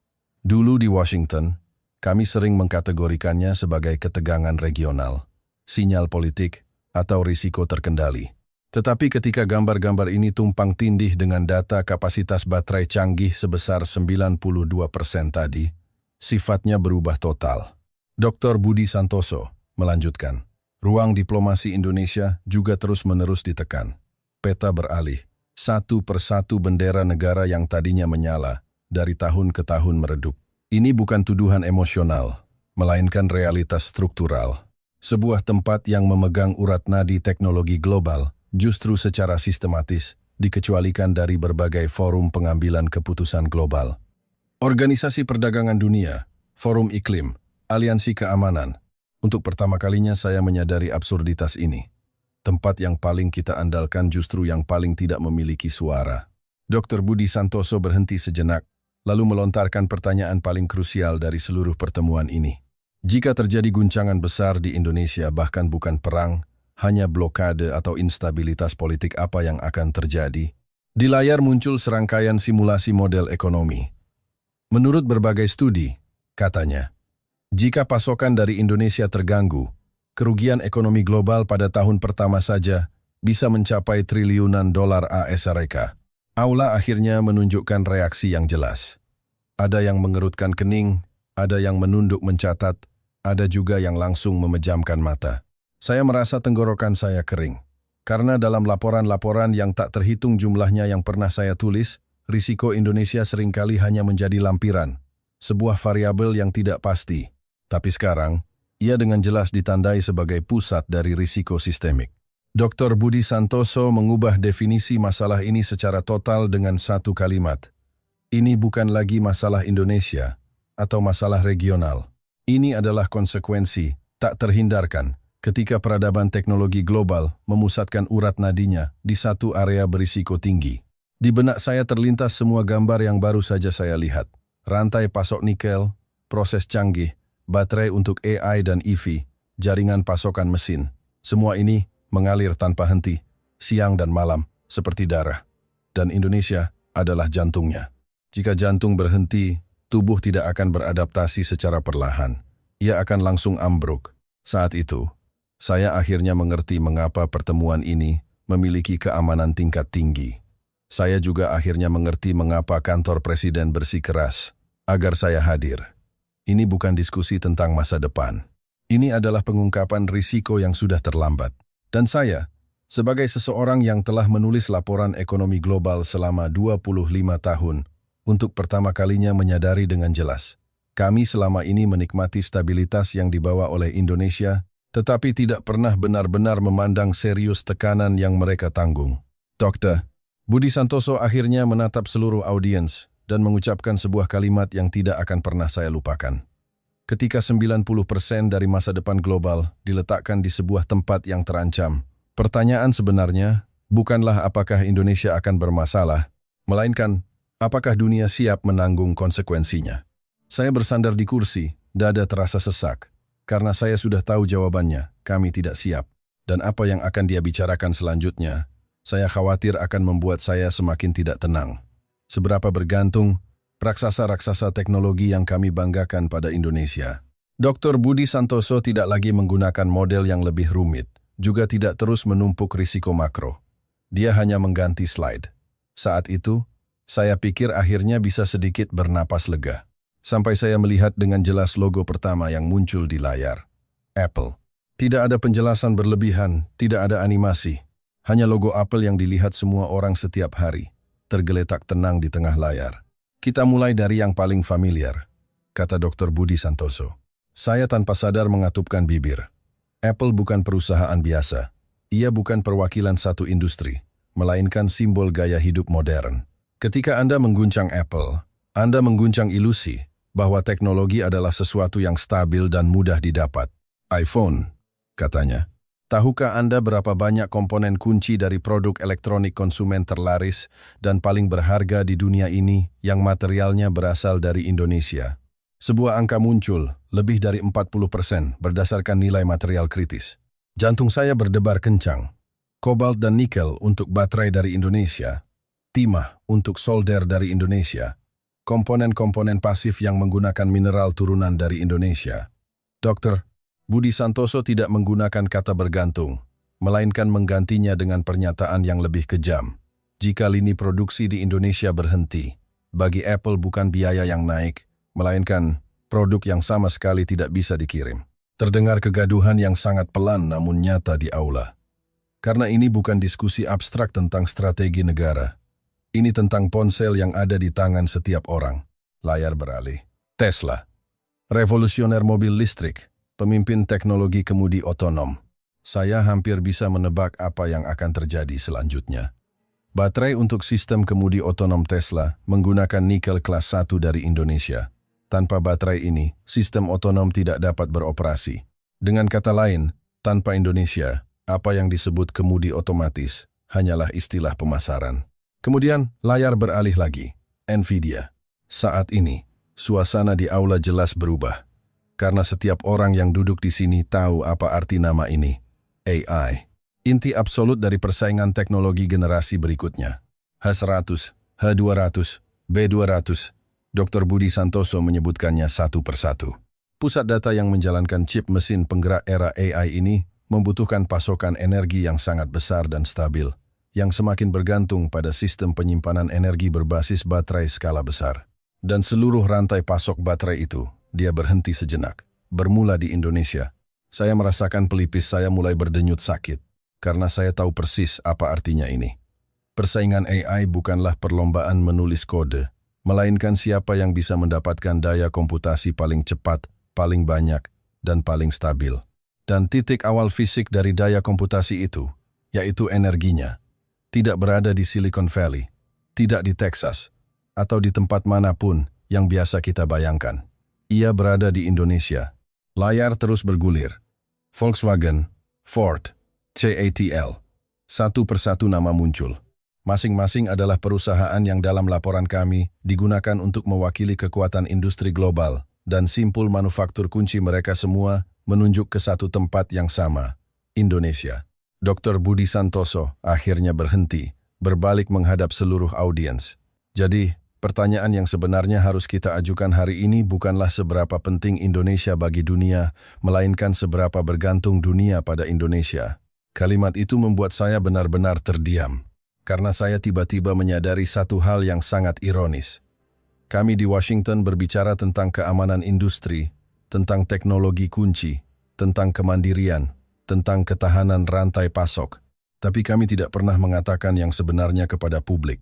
Speaker 1: Dulu di Washington, kami sering mengkategorikannya sebagai ketegangan regional, sinyal politik, atau risiko terkendali. Tetapi ketika gambar-gambar ini tumpang tindih dengan data kapasitas baterai canggih sebesar 92% tadi, sifatnya berubah total. Dr. Budi Santoso melanjutkan, ruang diplomasi Indonesia juga terus-menerus ditekan. Peta beralih. Satu persatu bendera negara yang tadinya menyala, dari tahun ke tahun meredup. Ini bukan tuduhan emosional, melainkan realitas struktural. Sebuah tempat yang memegang urat nadi teknologi global, justru secara sistematis, dikecualikan dari berbagai forum pengambilan keputusan global. Organisasi Perdagangan Dunia, Forum Iklim, Aliansi Keamanan. Untuk pertama kalinya saya menyadari absurditas ini. Tempat yang paling kita andalkan justru yang paling tidak memiliki suara. Dr. Budi Santoso berhenti sejenak, lalu melontarkan pertanyaan paling krusial dari seluruh pertemuan ini. Jika terjadi guncangan besar di Indonesia, bahkan bukan perang, hanya blokade atau instabilitas politik, apa yang akan terjadi? Di layar muncul serangkaian simulasi model ekonomi. Menurut berbagai studi, katanya, jika pasokan dari Indonesia terganggu, kerugian ekonomi global pada tahun pertama saja bisa mencapai triliunan dolar AS. Aula akhirnya menunjukkan reaksi yang jelas. Ada yang mengerutkan kening, ada yang menunduk mencatat, ada juga yang langsung memejamkan mata. Saya merasa tenggorokan saya kering. Karena dalam laporan-laporan yang tak terhitung jumlahnya yang pernah saya tulis, risiko Indonesia seringkali hanya menjadi lampiran, sebuah variabel yang tidak pasti. Tapi sekarang, ia dengan jelas ditandai sebagai pusat dari risiko sistemik. Dr. Budi Santoso mengubah definisi masalah ini secara total dengan satu kalimat. Ini bukan lagi masalah Indonesia atau masalah regional. Ini adalah konsekuensi tak terhindarkan ketika peradaban teknologi global memusatkan urat nadinya di satu area berisiko tinggi. Di benak saya terlintas semua gambar yang baru saja saya lihat. Rantai pasok nikel, proses canggih, baterai untuk AI dan EV, jaringan pasokan mesin. Semua ini mengalir tanpa henti, siang dan malam, seperti darah. Dan Indonesia adalah jantungnya. Jika jantung berhenti, tubuh tidak akan beradaptasi secara perlahan. Ia akan langsung ambruk. Saat itu, saya akhirnya mengerti mengapa pertemuan ini memiliki keamanan tingkat tinggi. Saya juga akhirnya mengerti mengapa kantor presiden bersikeras agar saya hadir. Ini bukan diskusi tentang masa depan. Ini adalah pengungkapan risiko yang sudah terlambat. Dan saya, sebagai seseorang yang telah menulis laporan ekonomi global selama 25 tahun, untuk pertama kalinya menyadari dengan jelas, kami selama ini menikmati stabilitas yang dibawa oleh Indonesia, tetapi tidak pernah benar-benar memandang serius tekanan yang mereka tanggung. Dr. Budi Santoso akhirnya menatap seluruh audiens dan mengucapkan sebuah kalimat yang tidak akan pernah saya lupakan. Ketika 90% dari masa depan global diletakkan di sebuah tempat yang terancam, pertanyaan sebenarnya bukanlah apakah Indonesia akan bermasalah, melainkan apakah dunia siap menanggung konsekuensinya. Saya bersandar di kursi, dada terasa sesak, karena saya sudah tahu jawabannya, kami tidak siap. Dan apa yang akan dia bicarakan selanjutnya, saya khawatir akan membuat saya semakin tidak tenang. Seberapa bergantung raksasa-raksasa teknologi yang kami banggakan pada Indonesia. Dr. Budi Santoso tidak lagi menggunakan model yang lebih rumit, juga tidak terus menumpuk risiko makro. Dia hanya mengganti slide. Saat itu, saya pikir akhirnya bisa sedikit bernapas lega. Sampai saya melihat dengan jelas logo pertama yang muncul di layar. Apple. Tidak ada penjelasan berlebihan, tidak ada animasi. Hanya logo Apple yang dilihat semua orang setiap hari, tergeletak tenang di tengah layar. Kita mulai dari yang paling familiar, kata Dr. Budi Santoso. Saya tanpa sadar mengatupkan bibir. Apple bukan perusahaan biasa. Ia bukan perwakilan satu industri, melainkan simbol gaya hidup modern. Ketika Anda mengguncang Apple, Anda mengguncang ilusi bahwa teknologi adalah sesuatu yang stabil dan mudah didapat. iPhone, katanya. Tahukah Anda berapa banyak komponen kunci dari produk elektronik konsumen terlaris dan paling berharga di dunia ini yang materialnya berasal dari Indonesia? Sebuah angka muncul, lebih dari 40% berdasarkan nilai material kritis. Jantung saya berdebar kencang. Kobalt dan nikel untuk baterai dari Indonesia, timah untuk solder dari Indonesia, komponen-komponen pasif yang menggunakan mineral turunan dari Indonesia. Dr. Budi Santoso tidak menggunakan kata bergantung, melainkan menggantinya dengan pernyataan yang lebih kejam. Jika lini produksi di Indonesia berhenti, bagi Apple bukan biaya yang naik, melainkan produk yang sama sekali tidak bisa dikirim. Terdengar kegaduhan yang sangat pelan namun nyata di aula. Karena ini bukan diskusi abstrak tentang strategi negara. Ini tentang ponsel yang ada di tangan setiap orang. Layar beralih. Tesla. Revolusioner mobil listrik. Pemimpin teknologi kemudi otonom. Saya hampir bisa menebak apa yang akan terjadi selanjutnya. Baterai untuk sistem kemudi otonom Tesla menggunakan nikel kelas 1 dari Indonesia. Tanpa baterai ini, sistem otonom tidak dapat beroperasi. Dengan kata lain, tanpa Indonesia, apa yang disebut kemudi otomatis hanyalah istilah pemasaran. Kemudian, layar beralih lagi. NVIDIA. Saat ini, suasana di aula jelas berubah. Karena setiap orang yang duduk di sini tahu apa arti nama ini. AI. Inti absolut dari persaingan teknologi generasi berikutnya. H100, H200, B200. Dr. Budi Santoso menyebutkannya satu persatu. Pusat data yang menjalankan chip mesin penggerak era AI ini membutuhkan pasokan energi yang sangat besar dan stabil, yang semakin bergantung pada sistem penyimpanan energi berbasis baterai skala besar. Dan seluruh rantai pasok baterai itu, dia berhenti sejenak. Bermula di Indonesia. Saya merasakan pelipis saya mulai berdenyut sakit, karena saya tahu persis apa artinya ini. Persaingan AI bukanlah perlombaan menulis kode, melainkan siapa yang bisa mendapatkan daya komputasi paling cepat, paling banyak, dan paling stabil. Dan titik awal fisik dari daya komputasi itu, yaitu energinya, tidak berada di Silicon Valley, tidak di Texas, atau di tempat manapun yang biasa kita bayangkan. Ia berada di Indonesia. Layar terus bergulir. Volkswagen, Ford, CATL. Satu persatu nama muncul. Masing-masing adalah perusahaan yang dalam laporan kami digunakan untuk mewakili kekuatan industri global, dan simpul manufaktur kunci mereka semua menunjuk ke satu tempat yang sama, Indonesia. Dr. Budi Santoso akhirnya berhenti, berbalik menghadap seluruh audiens. Jadi, pertanyaan yang sebenarnya harus kita ajukan hari ini bukanlah seberapa penting Indonesia bagi dunia, melainkan seberapa bergantung dunia pada Indonesia. Kalimat itu membuat saya benar-benar terdiam, karena saya tiba-tiba menyadari satu hal yang sangat ironis. Kami di Washington berbicara tentang keamanan industri, tentang teknologi kunci, tentang kemandirian, tentang ketahanan rantai pasok, tapi kami tidak pernah mengatakan yang sebenarnya kepada publik.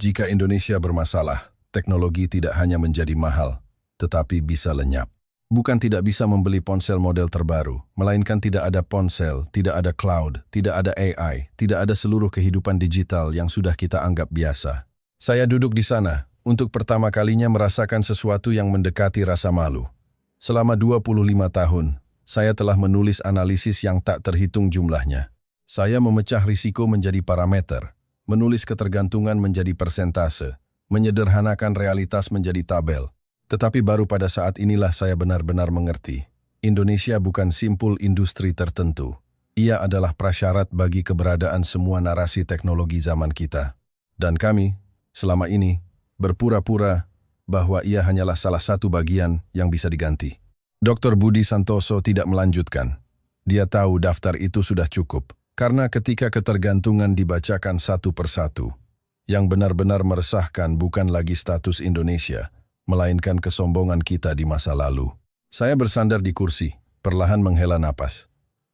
Speaker 1: Jika Indonesia bermasalah, teknologi tidak hanya menjadi mahal, tetapi bisa lenyap. Bukan tidak bisa membeli ponsel model terbaru, melainkan tidak ada ponsel, tidak ada cloud, tidak ada AI, tidak ada seluruh kehidupan digital yang sudah kita anggap biasa. Saya duduk di sana, untuk pertama kalinya merasakan sesuatu yang mendekati rasa malu. Selama 25 tahun, saya telah menulis analisis yang tak terhitung jumlahnya. Saya memecah risiko menjadi parameter, menulis ketergantungan menjadi persentase, menyederhanakan realitas menjadi tabel. Tetapi baru pada saat inilah saya benar-benar mengerti. Indonesia bukan simpul industri tertentu. Ia adalah prasyarat bagi keberadaan semua narasi teknologi zaman kita. Dan kami, selama ini, berpura-pura bahwa ia hanyalah salah satu bagian yang bisa diganti. Dr. Budi Santoso tidak melanjutkan. Dia tahu daftar itu sudah cukup. Karena ketika ketergantungan dibacakan satu persatu, yang benar-benar meresahkan bukan lagi status Indonesia, melainkan kesombongan kita di masa lalu. Saya bersandar di kursi, perlahan menghela napas.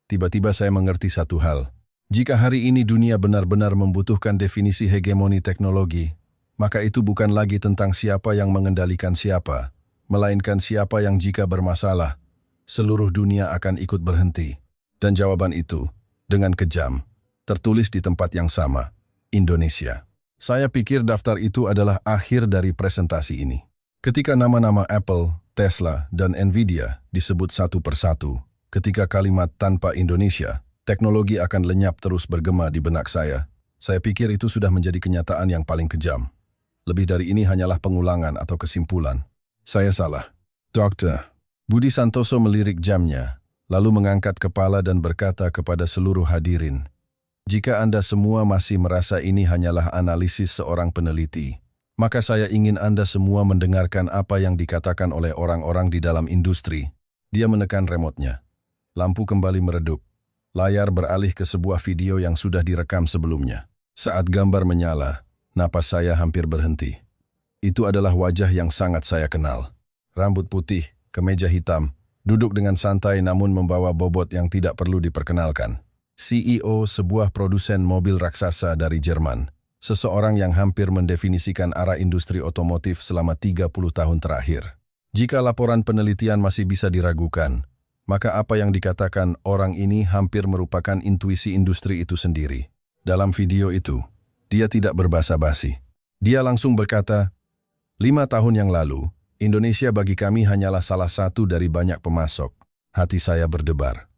Speaker 1: Tiba-tiba saya mengerti satu hal. Jika hari ini dunia benar-benar membutuhkan definisi hegemoni teknologi, maka itu bukan lagi tentang siapa yang mengendalikan siapa, melainkan siapa yang jika bermasalah, seluruh dunia akan ikut berhenti. Dan jawaban itu, dengan kejam, tertulis di tempat yang sama, Indonesia. Saya pikir daftar itu adalah akhir dari presentasi ini. Ketika nama-nama Apple, Tesla, dan NVIDIA disebut satu persatu, ketika kalimat tanpa Indonesia, teknologi akan lenyap terus bergema di benak saya. Saya pikir itu sudah menjadi kenyataan yang paling kejam. Lebih dari ini hanyalah pengulangan atau kesimpulan. Saya salah. Dr. Budi Santoso melirik jamnya, lalu mengangkat kepala dan berkata kepada seluruh hadirin, "Jika Anda semua masih merasa ini hanyalah analisis seorang peneliti, maka saya ingin Anda semua mendengarkan apa yang dikatakan oleh orang-orang di dalam industri." Dia menekan remote-nya. Lampu kembali meredup. Layar beralih ke sebuah video yang sudah direkam sebelumnya. Saat gambar menyala, napas saya hampir berhenti. Itu adalah wajah yang sangat saya kenal. Rambut putih, kemeja hitam, duduk dengan santai namun membawa bobot yang tidak perlu diperkenalkan. CEO sebuah produsen mobil raksasa dari Jerman. Seseorang yang hampir mendefinisikan arah industri otomotif selama 30 tahun terakhir. Jika laporan penelitian masih bisa diragukan, maka apa yang dikatakan orang ini hampir merupakan intuisi industri itu sendiri. Dalam video itu, Dia tidak berbasa-basi. Dia langsung berkata, 5 tahun yang lalu, Indonesia bagi kami hanyalah salah satu dari banyak pemasok. Hati saya berdebar.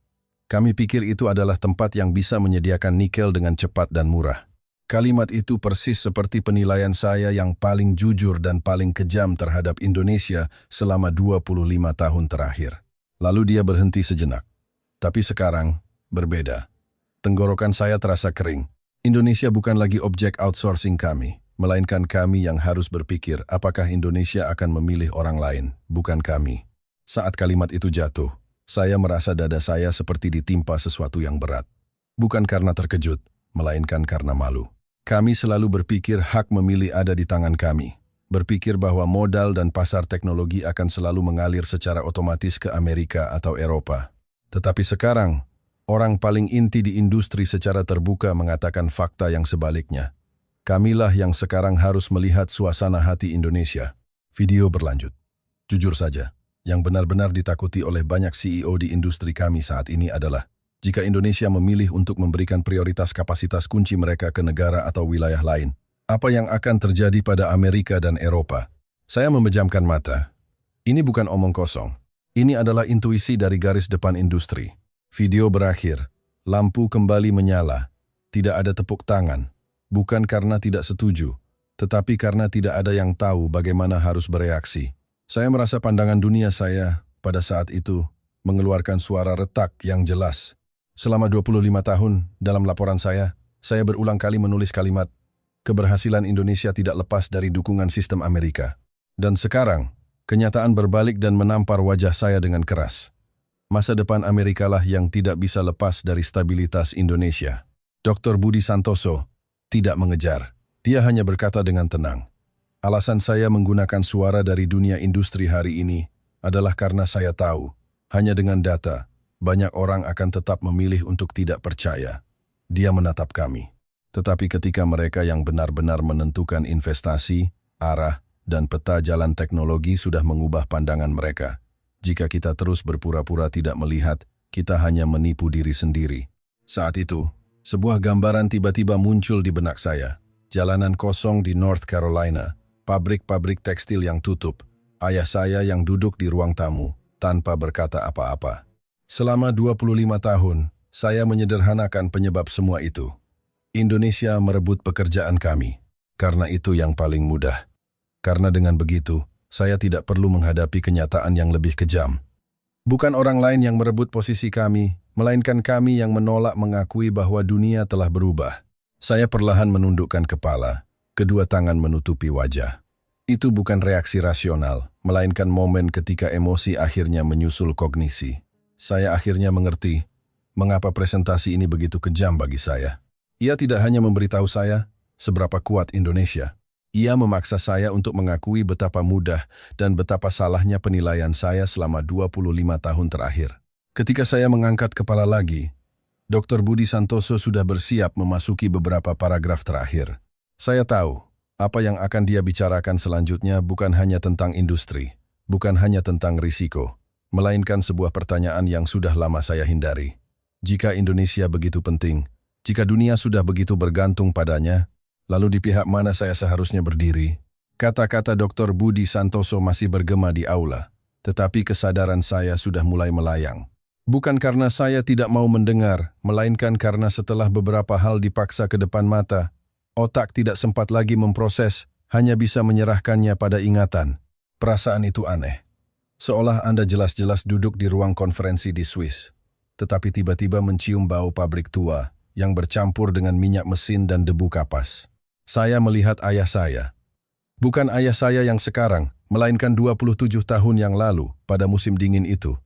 Speaker 1: Kami pikir itu adalah tempat yang bisa menyediakan nikel dengan cepat dan murah. Kalimat itu persis seperti penilaian saya yang paling jujur dan paling kejam terhadap Indonesia selama 25 tahun terakhir. Lalu dia berhenti sejenak. Tapi sekarang, berbeda. Tenggorokan saya terasa kering. Indonesia bukan lagi objek outsourcing kami, melainkan kami yang harus berpikir apakah Indonesia akan memilih orang lain, bukan kami. Saat kalimat itu jatuh, saya merasa dada saya seperti ditimpa sesuatu yang berat. Bukan karena terkejut, melainkan karena malu. Kami selalu berpikir hak memilih ada di tangan kami. Berpikir bahwa modal dan pasar teknologi akan selalu mengalir secara otomatis ke Amerika atau Eropa. Tetapi sekarang, orang paling inti di industri secara terbuka mengatakan fakta yang sebaliknya. Kamilah yang sekarang harus melihat suasana hati Indonesia. Video berlanjut. Jujur saja, yang benar-benar ditakuti oleh banyak CEO di industri kami saat ini adalah jika Indonesia memilih untuk memberikan prioritas kapasitas kunci mereka ke negara atau wilayah lain, apa yang akan terjadi pada Amerika dan Eropa? Saya memejamkan mata. Ini bukan omong kosong. Ini adalah intuisi dari garis depan industri. Video berakhir. Lampu kembali menyala. Tidak ada tepuk tangan. Bukan karena tidak setuju, tetapi karena tidak ada yang tahu bagaimana harus bereaksi. Saya merasa pandangan dunia saya pada saat itu mengeluarkan suara retak yang jelas. Selama 25 tahun, dalam laporan saya berulang kali menulis kalimat, keberhasilan Indonesia tidak lepas dari dukungan sistem Amerika. Dan sekarang, kenyataan berbalik dan menampar wajah saya dengan keras. Masa depan Amerika lah yang tidak bisa lepas dari stabilitas Indonesia. Dr. Budi Santoso tidak mengejar. Dia hanya berkata dengan tenang. Alasan saya menggunakan suara dari dunia industri hari ini adalah karena saya tahu, hanya dengan data, banyak orang akan tetap memilih untuk tidak percaya. Dia menatap kami. Tetapi ketika mereka yang benar-benar menentukan investasi, arah, dan peta jalan teknologi sudah mengubah pandangan mereka. Jika kita terus berpura-pura tidak melihat, kita hanya menipu diri sendiri. Saat itu, sebuah gambaran tiba-tiba muncul di benak saya. Jalanan kosong di North Carolina, pabrik-pabrik tekstil yang tutup, ayah saya yang duduk di ruang tamu, tanpa berkata apa-apa. Selama 25 tahun, saya menyederhanakan penyebab semua itu. Indonesia merebut pekerjaan kami, karena itu yang paling mudah. Karena dengan begitu, saya tidak perlu menghadapi kenyataan yang lebih kejam. Bukan orang lain yang merebut posisi kami, melainkan kami yang menolak mengakui bahwa dunia telah berubah. Saya perlahan menundukkan kepala, kedua tangan menutupi wajah. Itu bukan reaksi rasional, melainkan momen ketika emosi akhirnya menyusul kognisi. Saya akhirnya mengerti mengapa presentasi ini begitu kejam bagi saya. Ia tidak hanya memberitahu saya seberapa kuat Indonesia. Ia memaksa saya untuk mengakui betapa mudah dan betapa salahnya penilaian saya selama 25 tahun terakhir. Ketika saya mengangkat kepala lagi, Dr. Budi Santoso sudah bersiap memasuki beberapa paragraf terakhir. Saya tahu apa yang akan dia bicarakan selanjutnya bukan hanya tentang industri, bukan hanya tentang risiko, melainkan sebuah pertanyaan yang sudah lama saya hindari. Jika Indonesia begitu penting, jika dunia sudah begitu bergantung padanya, lalu di pihak mana saya seharusnya berdiri? Kata-kata Dr. Budi Santoso masih bergema di aula, tetapi kesadaran saya sudah mulai melayang. Bukan karena saya tidak mau mendengar, melainkan karena setelah beberapa hal dipaksa ke depan mata, otak tidak sempat lagi memproses, hanya bisa menyerahkannya pada ingatan. Perasaan itu aneh. Seolah Anda jelas-jelas duduk di ruang konferensi di Swiss, tetapi tiba-tiba mencium bau pabrik tua yang bercampur dengan minyak mesin dan debu kapas. Saya melihat ayah saya. Bukan ayah saya yang sekarang, melainkan 27 tahun yang lalu pada musim dingin itu.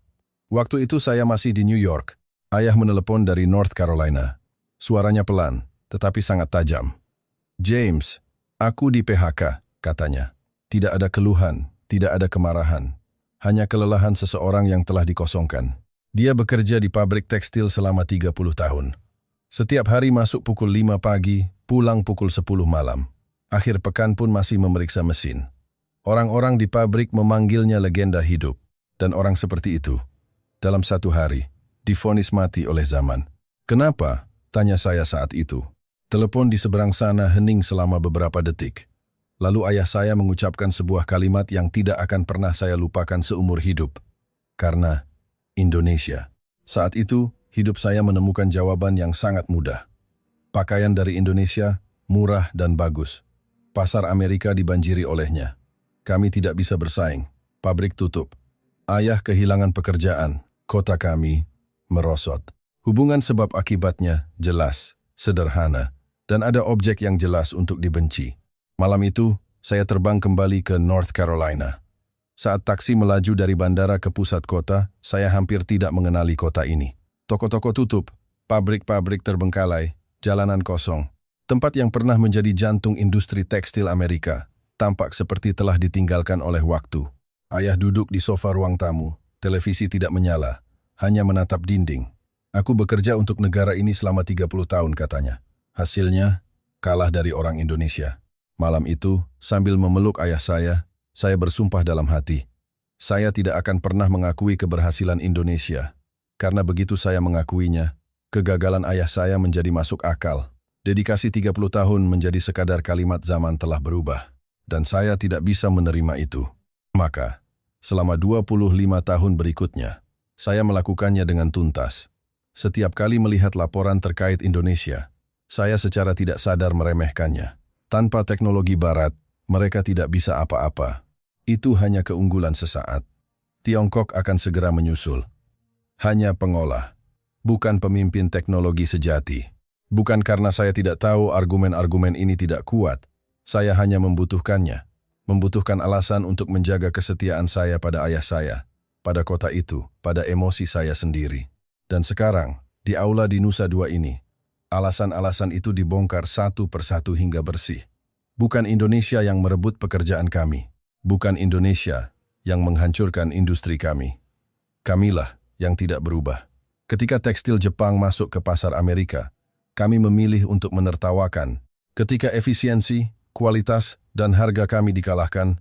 Speaker 1: Waktu itu saya masih di New York. Ayah menelepon dari North Carolina. Suaranya pelan, tetapi sangat tajam. James, aku di PHK, katanya. Tidak ada keluhan, tidak ada kemarahan. Hanya kelelahan seseorang yang telah dikosongkan. Dia bekerja di pabrik tekstil selama 30 tahun. Setiap hari masuk pukul 5 pagi, pulang pukul 10 malam. Akhir pekan pun masih memeriksa mesin. Orang-orang di pabrik memanggilnya legenda hidup. Dan orang seperti itu, dalam satu hari, divonis mati oleh zaman. Kenapa? Tanya saya saat itu. Telepon di seberang sana hening selama beberapa detik. Lalu ayah saya mengucapkan sebuah kalimat yang tidak akan pernah saya lupakan seumur hidup. Karena Indonesia. Saat itu, hidup saya menemukan jawaban yang sangat mudah. Pakaian dari Indonesia, murah dan bagus. Pasar Amerika dibanjiri olehnya. Kami tidak bisa bersaing. Pabrik tutup. Ayah kehilangan pekerjaan. Kota kami merosot. Hubungan sebab akibatnya jelas, sederhana, dan ada objek yang jelas untuk dibenci. Malam itu, saya terbang kembali ke North Carolina. Saat taksi melaju dari bandara ke pusat kota, saya hampir tidak mengenali kota ini. Toko-toko tutup, pabrik-pabrik terbengkalai, jalanan kosong. Tempat yang pernah menjadi jantung industri tekstil Amerika, tampak seperti telah ditinggalkan oleh waktu. Ayah duduk di sofa ruang tamu, televisi tidak menyala, hanya menatap dinding. Aku bekerja untuk negara ini selama 30 tahun katanya. Hasilnya, kalah dari orang Indonesia. Malam itu, sambil memeluk ayah saya bersumpah dalam hati. Saya tidak akan pernah mengakui keberhasilan Indonesia. Karena begitu saya mengakuinya, kegagalan ayah saya menjadi masuk akal. Dedikasi 30 tahun menjadi sekadar kalimat zaman telah berubah. Dan saya tidak bisa menerima itu. Maka, selama 25 tahun berikutnya, saya melakukannya dengan tuntas. Setiap kali melihat laporan terkait Indonesia, saya secara tidak sadar meremehkannya. Tanpa teknologi barat, mereka tidak bisa apa-apa. Itu hanya keunggulan sesaat. Tiongkok akan segera menyusul. Hanya pengolah, bukan pemimpin teknologi sejati. Bukan karena saya tidak tahu argumen-argumen ini tidak kuat. Saya hanya membutuhkannya. Membutuhkan alasan untuk menjaga kesetiaan saya pada ayah saya, pada kota itu, pada emosi saya sendiri. Dan sekarang, di aula di Nusa Dua ini, alasan-alasan itu dibongkar satu persatu hingga bersih. Bukan Indonesia yang merebut pekerjaan kami. Bukan Indonesia yang menghancurkan industri kami. Kamilah yang tidak berubah. Ketika tekstil Jepang masuk ke pasar Amerika, kami memilih untuk menertawakan. Ketika efisiensi, kualitas, dan harga kami dikalahkan,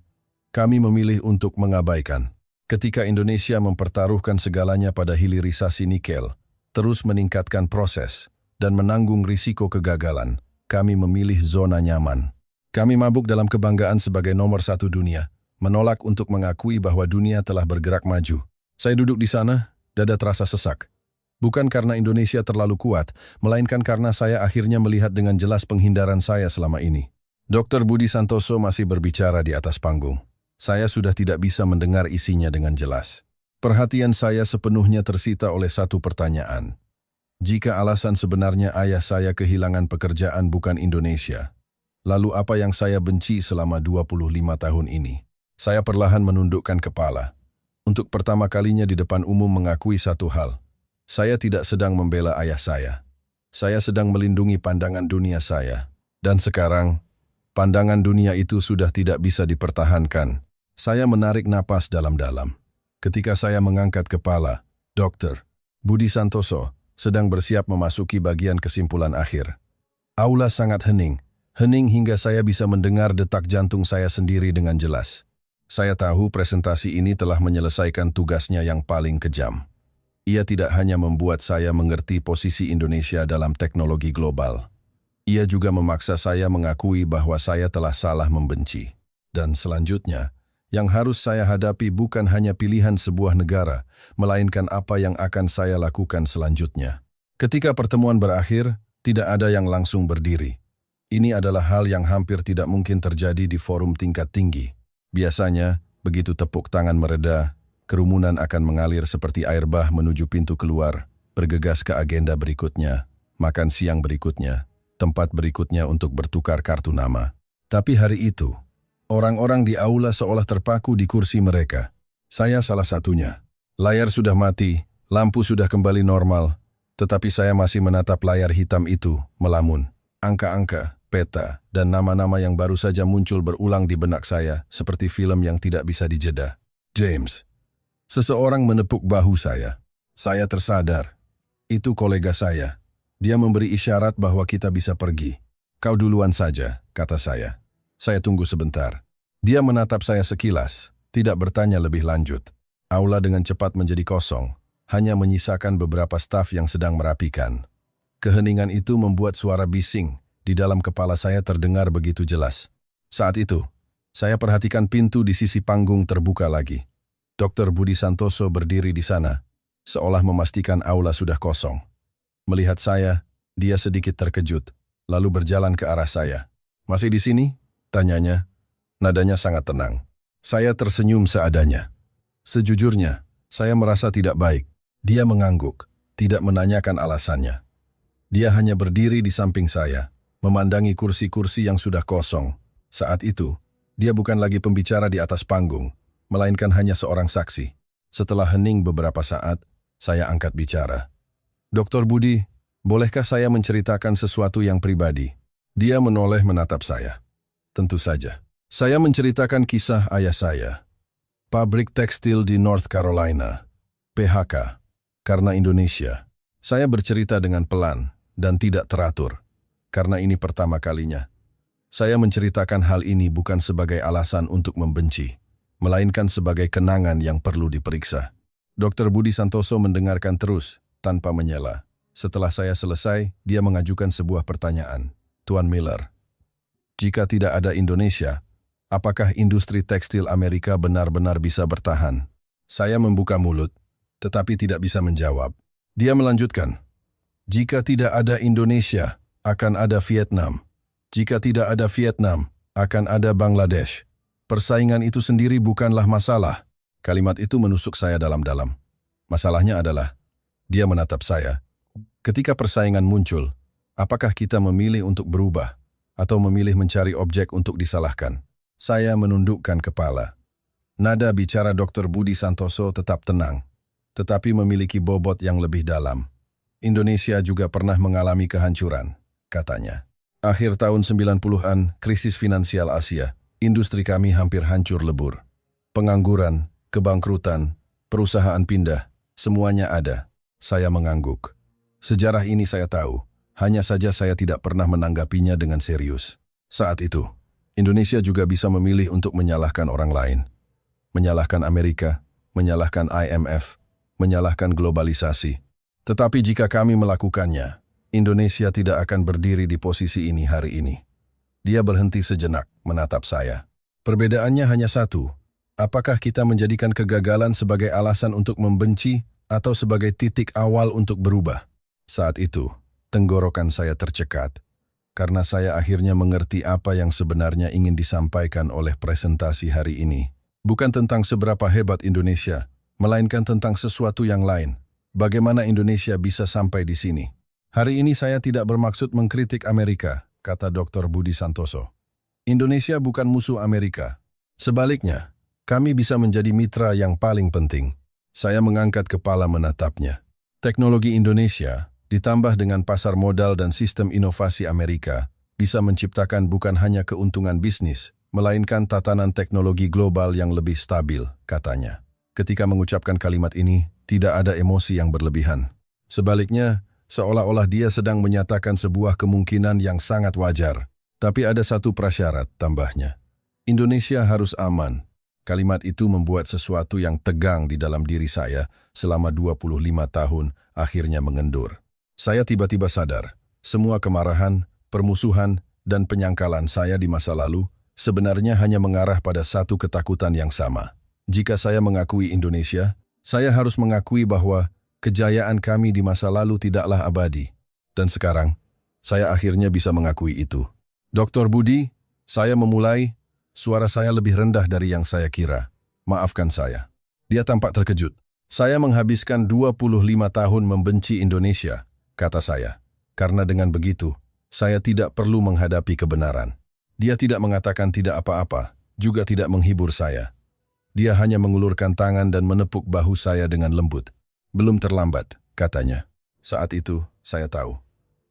Speaker 1: kami memilih untuk mengabaikan. Ketika Indonesia mempertaruhkan segalanya pada hilirisasi nikel, terus meningkatkan proses, dan menanggung risiko kegagalan, kami memilih zona nyaman. Kami mabuk dalam kebanggaan sebagai nomor 1 dunia, menolak untuk mengakui bahwa dunia telah bergerak maju. Saya duduk di sana, dada terasa sesak. Bukan karena Indonesia terlalu kuat, melainkan karena saya akhirnya melihat dengan jelas penghindaran saya selama ini. Dr. Budi Santoso masih berbicara di atas panggung. Saya sudah tidak bisa mendengar isinya dengan jelas. Perhatian saya sepenuhnya tersita oleh satu pertanyaan. Jika alasan sebenarnya ayah saya kehilangan pekerjaan bukan Indonesia, lalu apa yang saya benci selama 25 tahun ini? Saya perlahan menundukkan kepala. Untuk pertama kalinya di depan umum mengakui satu hal. Saya tidak sedang membela ayah saya. Saya sedang melindungi pandangan dunia saya. Dan sekarang, pandangan dunia itu sudah tidak bisa dipertahankan. Saya menarik napas dalam-dalam. Ketika saya mengangkat kepala, Dr. Budi Santoso sedang bersiap memasuki bagian kesimpulan akhir. Aula sangat hening. Hening hingga saya bisa mendengar detak jantung saya sendiri dengan jelas. Saya tahu presentasi ini telah menyelesaikan tugasnya yang paling kejam. Ia tidak hanya membuat saya mengerti posisi Indonesia dalam teknologi global. Ia juga memaksa saya mengakui bahwa saya telah salah membenci. Dan selanjutnya, yang harus saya hadapi bukan hanya pilihan sebuah negara, melainkan apa yang akan saya lakukan selanjutnya. Ketika pertemuan berakhir, tidak ada yang langsung berdiri. Ini adalah hal yang hampir tidak mungkin terjadi di forum tingkat tinggi. Biasanya, begitu tepuk tangan mereda, kerumunan akan mengalir seperti air bah menuju pintu keluar, bergegas ke agenda berikutnya, makan siang berikutnya, tempat berikutnya untuk bertukar kartu nama. Tapi hari itu, orang-orang di aula seolah terpaku di kursi mereka. Saya salah satunya. Layar sudah mati, lampu sudah kembali normal, tetapi saya masih menatap layar hitam itu, melamun. Angka-angka, peta, dan nama-nama yang baru saja muncul berulang di benak saya, seperti film yang tidak bisa dijeda. James. Seseorang menepuk bahu saya. Saya tersadar. Itu kolega saya. Dia memberi isyarat bahwa kita bisa pergi. Kau duluan saja, kata saya. Saya tunggu sebentar. Dia menatap saya sekilas, tidak bertanya lebih lanjut. Aula dengan cepat menjadi kosong, hanya menyisakan beberapa staf yang sedang merapikan. Keheningan itu membuat suara bising, Di dalam kepala saya terdengar begitu jelas. Saat itu, saya perhatikan pintu di sisi panggung terbuka lagi. Dr. Budi Santoso berdiri di sana, seolah memastikan aula sudah kosong. Melihat saya, dia sedikit terkejut, lalu berjalan ke arah saya. "Masih di sini?" tanyanya. Nadanya sangat tenang. Saya tersenyum seadanya. Sejujurnya, saya merasa tidak baik. Dia mengangguk, tidak menanyakan alasannya. Dia hanya berdiri di samping saya, memandangi kursi-kursi yang sudah kosong. Saat itu, dia bukan lagi pembicara di atas panggung, melainkan hanya seorang saksi. Setelah hening beberapa saat, saya angkat bicara. "Dr. Budi, bolehkah saya menceritakan sesuatu yang pribadi?" Dia menoleh menatap saya. "Tentu saja." Saya menceritakan kisah ayah saya. Pabrik tekstil di North Carolina. PHK. Karena Indonesia. Saya bercerita dengan pelan dan tidak teratur. Karena ini pertama kalinya. Saya menceritakan hal ini bukan sebagai alasan untuk membenci, melainkan sebagai kenangan yang perlu diperiksa. Dr. Budi Santoso mendengarkan terus, tanpa menyela. Setelah saya selesai, dia mengajukan sebuah pertanyaan. "Tuan Miller, jika tidak ada Indonesia, apakah industri tekstil Amerika benar-benar bisa bertahan?" Saya membuka mulut, tetapi tidak bisa menjawab. Dia melanjutkan, "Jika tidak ada Indonesia, akan ada Vietnam. Jika tidak ada Vietnam, akan ada Bangladesh. Persaingan itu sendiri bukanlah masalah." Kalimat itu menusuk saya dalam-dalam. Masalahnya adalah, dia menatap saya. Ketika persaingan muncul, apakah kita memilih untuk berubah, atau memilih mencari objek untuk disalahkan? Saya menundukkan kepala. Nada bicara Dr. Budi Santoso tetap tenang, tetapi memiliki bobot yang lebih dalam. "Indonesia juga pernah mengalami kehancuran," katanya. "Akhir tahun 90-an, krisis finansial Asia, industri kami hampir hancur lebur. Pengangguran, kebangkrutan, perusahaan pindah, semuanya ada." Saya mengangguk. Sejarah ini saya tahu, hanya saja saya tidak pernah menanggapinya dengan serius. Saat itu, Indonesia juga bisa memilih untuk menyalahkan orang lain. Menyalahkan Amerika, menyalahkan IMF, menyalahkan globalisasi. Tetapi jika kami melakukannya, Indonesia tidak akan berdiri di posisi ini hari ini. Dia berhenti sejenak, menatap saya. Perbedaannya hanya satu. Apakah kita menjadikan kegagalan sebagai alasan untuk membenci atau sebagai titik awal untuk berubah? Saat itu, tenggorokan saya tercekat. Karena saya akhirnya mengerti apa yang sebenarnya ingin disampaikan oleh presentasi hari ini. Bukan tentang seberapa hebat Indonesia, melainkan tentang sesuatu yang lain. Bagaimana Indonesia bisa sampai di sini? "Hari ini saya tidak bermaksud mengkritik Amerika," kata Dr. Budi Santoso. "Indonesia bukan musuh Amerika. Sebaliknya, kami bisa menjadi mitra yang paling penting." Saya mengangkat kepala menatapnya. Teknologi Indonesia, ditambah dengan pasar modal dan sistem inovasi Amerika, bisa menciptakan bukan hanya keuntungan bisnis, melainkan tatanan teknologi global yang lebih stabil, katanya. Ketika mengucapkan kalimat ini, tidak ada emosi yang berlebihan. Sebaliknya, seolah-olah dia sedang menyatakan sebuah kemungkinan yang sangat wajar. Tapi ada satu prasyarat, tambahnya. Indonesia harus aman. Kalimat itu membuat sesuatu yang tegang di dalam diri saya selama 25 tahun akhirnya mengendur. Saya tiba-tiba sadar, semua kemarahan, permusuhan, dan penyangkalan saya di masa lalu sebenarnya hanya mengarah pada satu ketakutan yang sama. Jika saya mengakui Indonesia, saya harus mengakui bahwa kejayaan kami di masa lalu tidaklah abadi. Dan sekarang, saya akhirnya bisa mengakui itu. "Dr. Budi, saya memulai, suara saya lebih rendah dari yang saya kira. Maafkan saya." Dia tampak terkejut. "Saya menghabiskan 25 tahun membenci Indonesia," kata saya. "Karena dengan begitu, saya tidak perlu menghadapi kebenaran." Dia tidak mengatakan tidak apa-apa, juga tidak menghibur saya. Dia hanya mengulurkan tangan dan menepuk bahu saya dengan lembut. "Belum terlambat," katanya. Saat itu, saya tahu.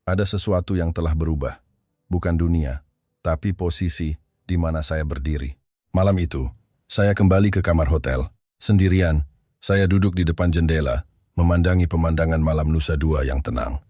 Speaker 1: Ada sesuatu yang telah berubah. Bukan dunia, tapi posisi di mana saya berdiri. Malam itu, saya kembali ke kamar hotel. Sendirian, saya duduk di depan jendela, memandangi pemandangan malam Nusa Dua yang tenang.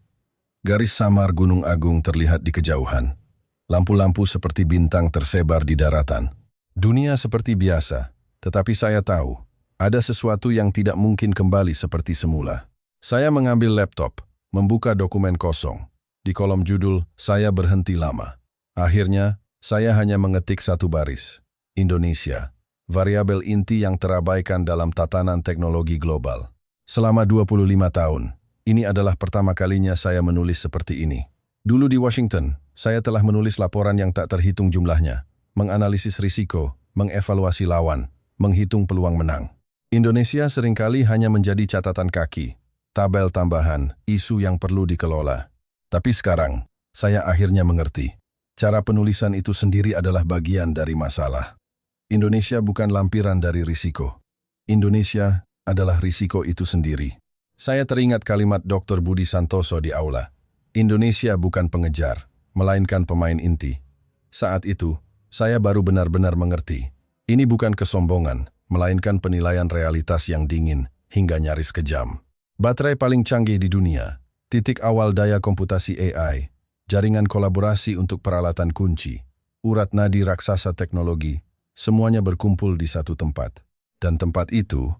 Speaker 1: Garis samar Gunung Agung terlihat di kejauhan. Lampu-lampu seperti bintang tersebar di daratan. Dunia seperti biasa, tetapi saya tahu, ada sesuatu yang tidak mungkin kembali seperti semula. Saya mengambil laptop, membuka dokumen kosong. Di kolom judul, saya berhenti lama. Akhirnya, saya hanya mengetik satu baris. Indonesia, variabel inti yang terabaikan dalam tatanan teknologi global. Selama 25 tahun, ini adalah pertama kalinya saya menulis seperti ini. Dulu di Washington, saya telah menulis laporan yang tak terhitung jumlahnya, menganalisis risiko, mengevaluasi lawan, menghitung peluang menang. Indonesia seringkali hanya menjadi catatan kaki, tabel tambahan, isu yang perlu dikelola. Tapi sekarang, saya akhirnya mengerti. Cara penulisan itu sendiri adalah bagian dari masalah. Indonesia bukan lampiran dari risiko. Indonesia adalah risiko itu sendiri. Saya teringat kalimat Dr. Budi Santoso di aula. Indonesia bukan pengejar, melainkan pemain inti. Saat itu, saya baru benar-benar mengerti. Ini bukan kesombongan, melainkan penilaian realitas yang dingin hingga nyaris kejam. Baterai paling canggih di dunia, titik awal daya komputasi AI, jaringan kolaborasi untuk peralatan kunci, urat nadi raksasa teknologi, semuanya berkumpul di satu tempat. Dan tempat itu,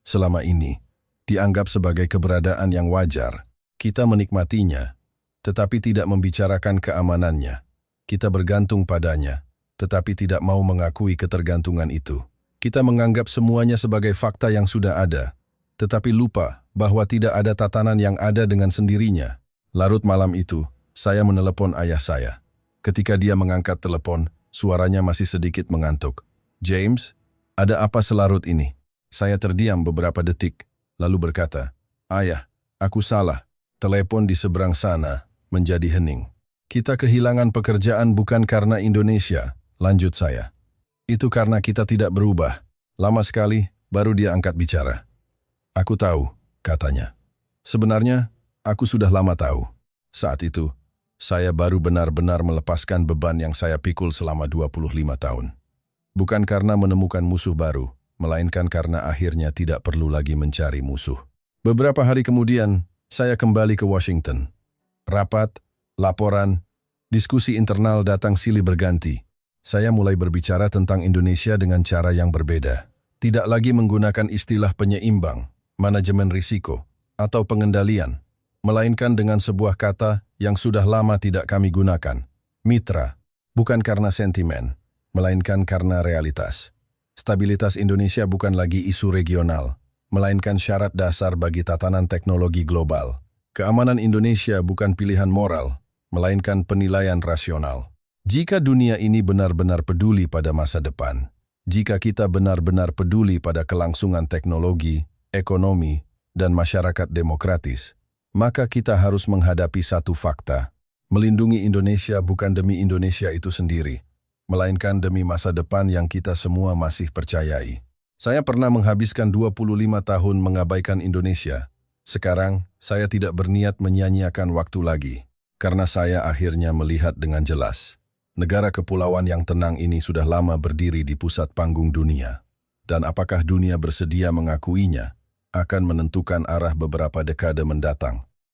Speaker 1: selama ini, dianggap sebagai keberadaan yang wajar. Kita menikmatinya, tetapi tidak membicarakan keamanannya. Kita bergantung padanya, tetapi tidak mau mengakui ketergantungan itu. Kita menganggap semuanya sebagai fakta yang sudah ada, tetapi lupa bahwa tidak ada tatanan yang ada dengan sendirinya. Larut malam itu, saya menelepon ayah saya. Ketika dia mengangkat telepon, suaranya masih sedikit mengantuk. "James, ada apa selarut ini?" Saya terdiam beberapa detik, lalu berkata, "Ayah, aku salah." Telepon di seberang sana menjadi hening. "Kita kehilangan pekerjaan bukan karena Indonesia," lanjut saya. "Itu karena kita tidak berubah." Lama sekali, baru dia angkat bicara. "Aku tahu," katanya. Sebenarnya, aku sudah lama tahu. Saat itu, saya baru benar-benar melepaskan beban yang saya pikul selama 25 tahun. Bukan karena menemukan musuh baru, melainkan karena akhirnya tidak perlu lagi mencari musuh. Beberapa hari kemudian, saya kembali ke Washington. Rapat, laporan, diskusi internal datang silih berganti. Saya mulai berbicara tentang Indonesia dengan cara yang berbeda. Tidak lagi menggunakan istilah penyeimbang, manajemen risiko, atau pengendalian, melainkan dengan sebuah kata yang sudah lama tidak kami gunakan, mitra, bukan karena sentimen, melainkan karena realitas. Stabilitas Indonesia bukan lagi isu regional, melainkan syarat dasar bagi tatanan teknologi global. Keamanan Indonesia bukan pilihan moral, melainkan penilaian rasional. Jika dunia ini benar-benar peduli pada masa depan, jika kita benar-benar peduli pada kelangsungan teknologi, ekonomi, dan masyarakat demokratis, maka kita harus menghadapi satu fakta. Melindungi Indonesia bukan demi Indonesia itu sendiri, melainkan demi masa depan yang kita semua masih percayai. Saya pernah menghabiskan 25 tahun mengabaikan Indonesia. Sekarang, saya tidak berniat menyia-nyiakan waktu lagi, karena saya akhirnya melihat dengan jelas. Negara kepulauan yang tenang ini sudah lama berdiri di pusat panggung dunia. Dan apakah dunia bersedia mengakuinya, akan menentukan arah beberapa dekade mendatang.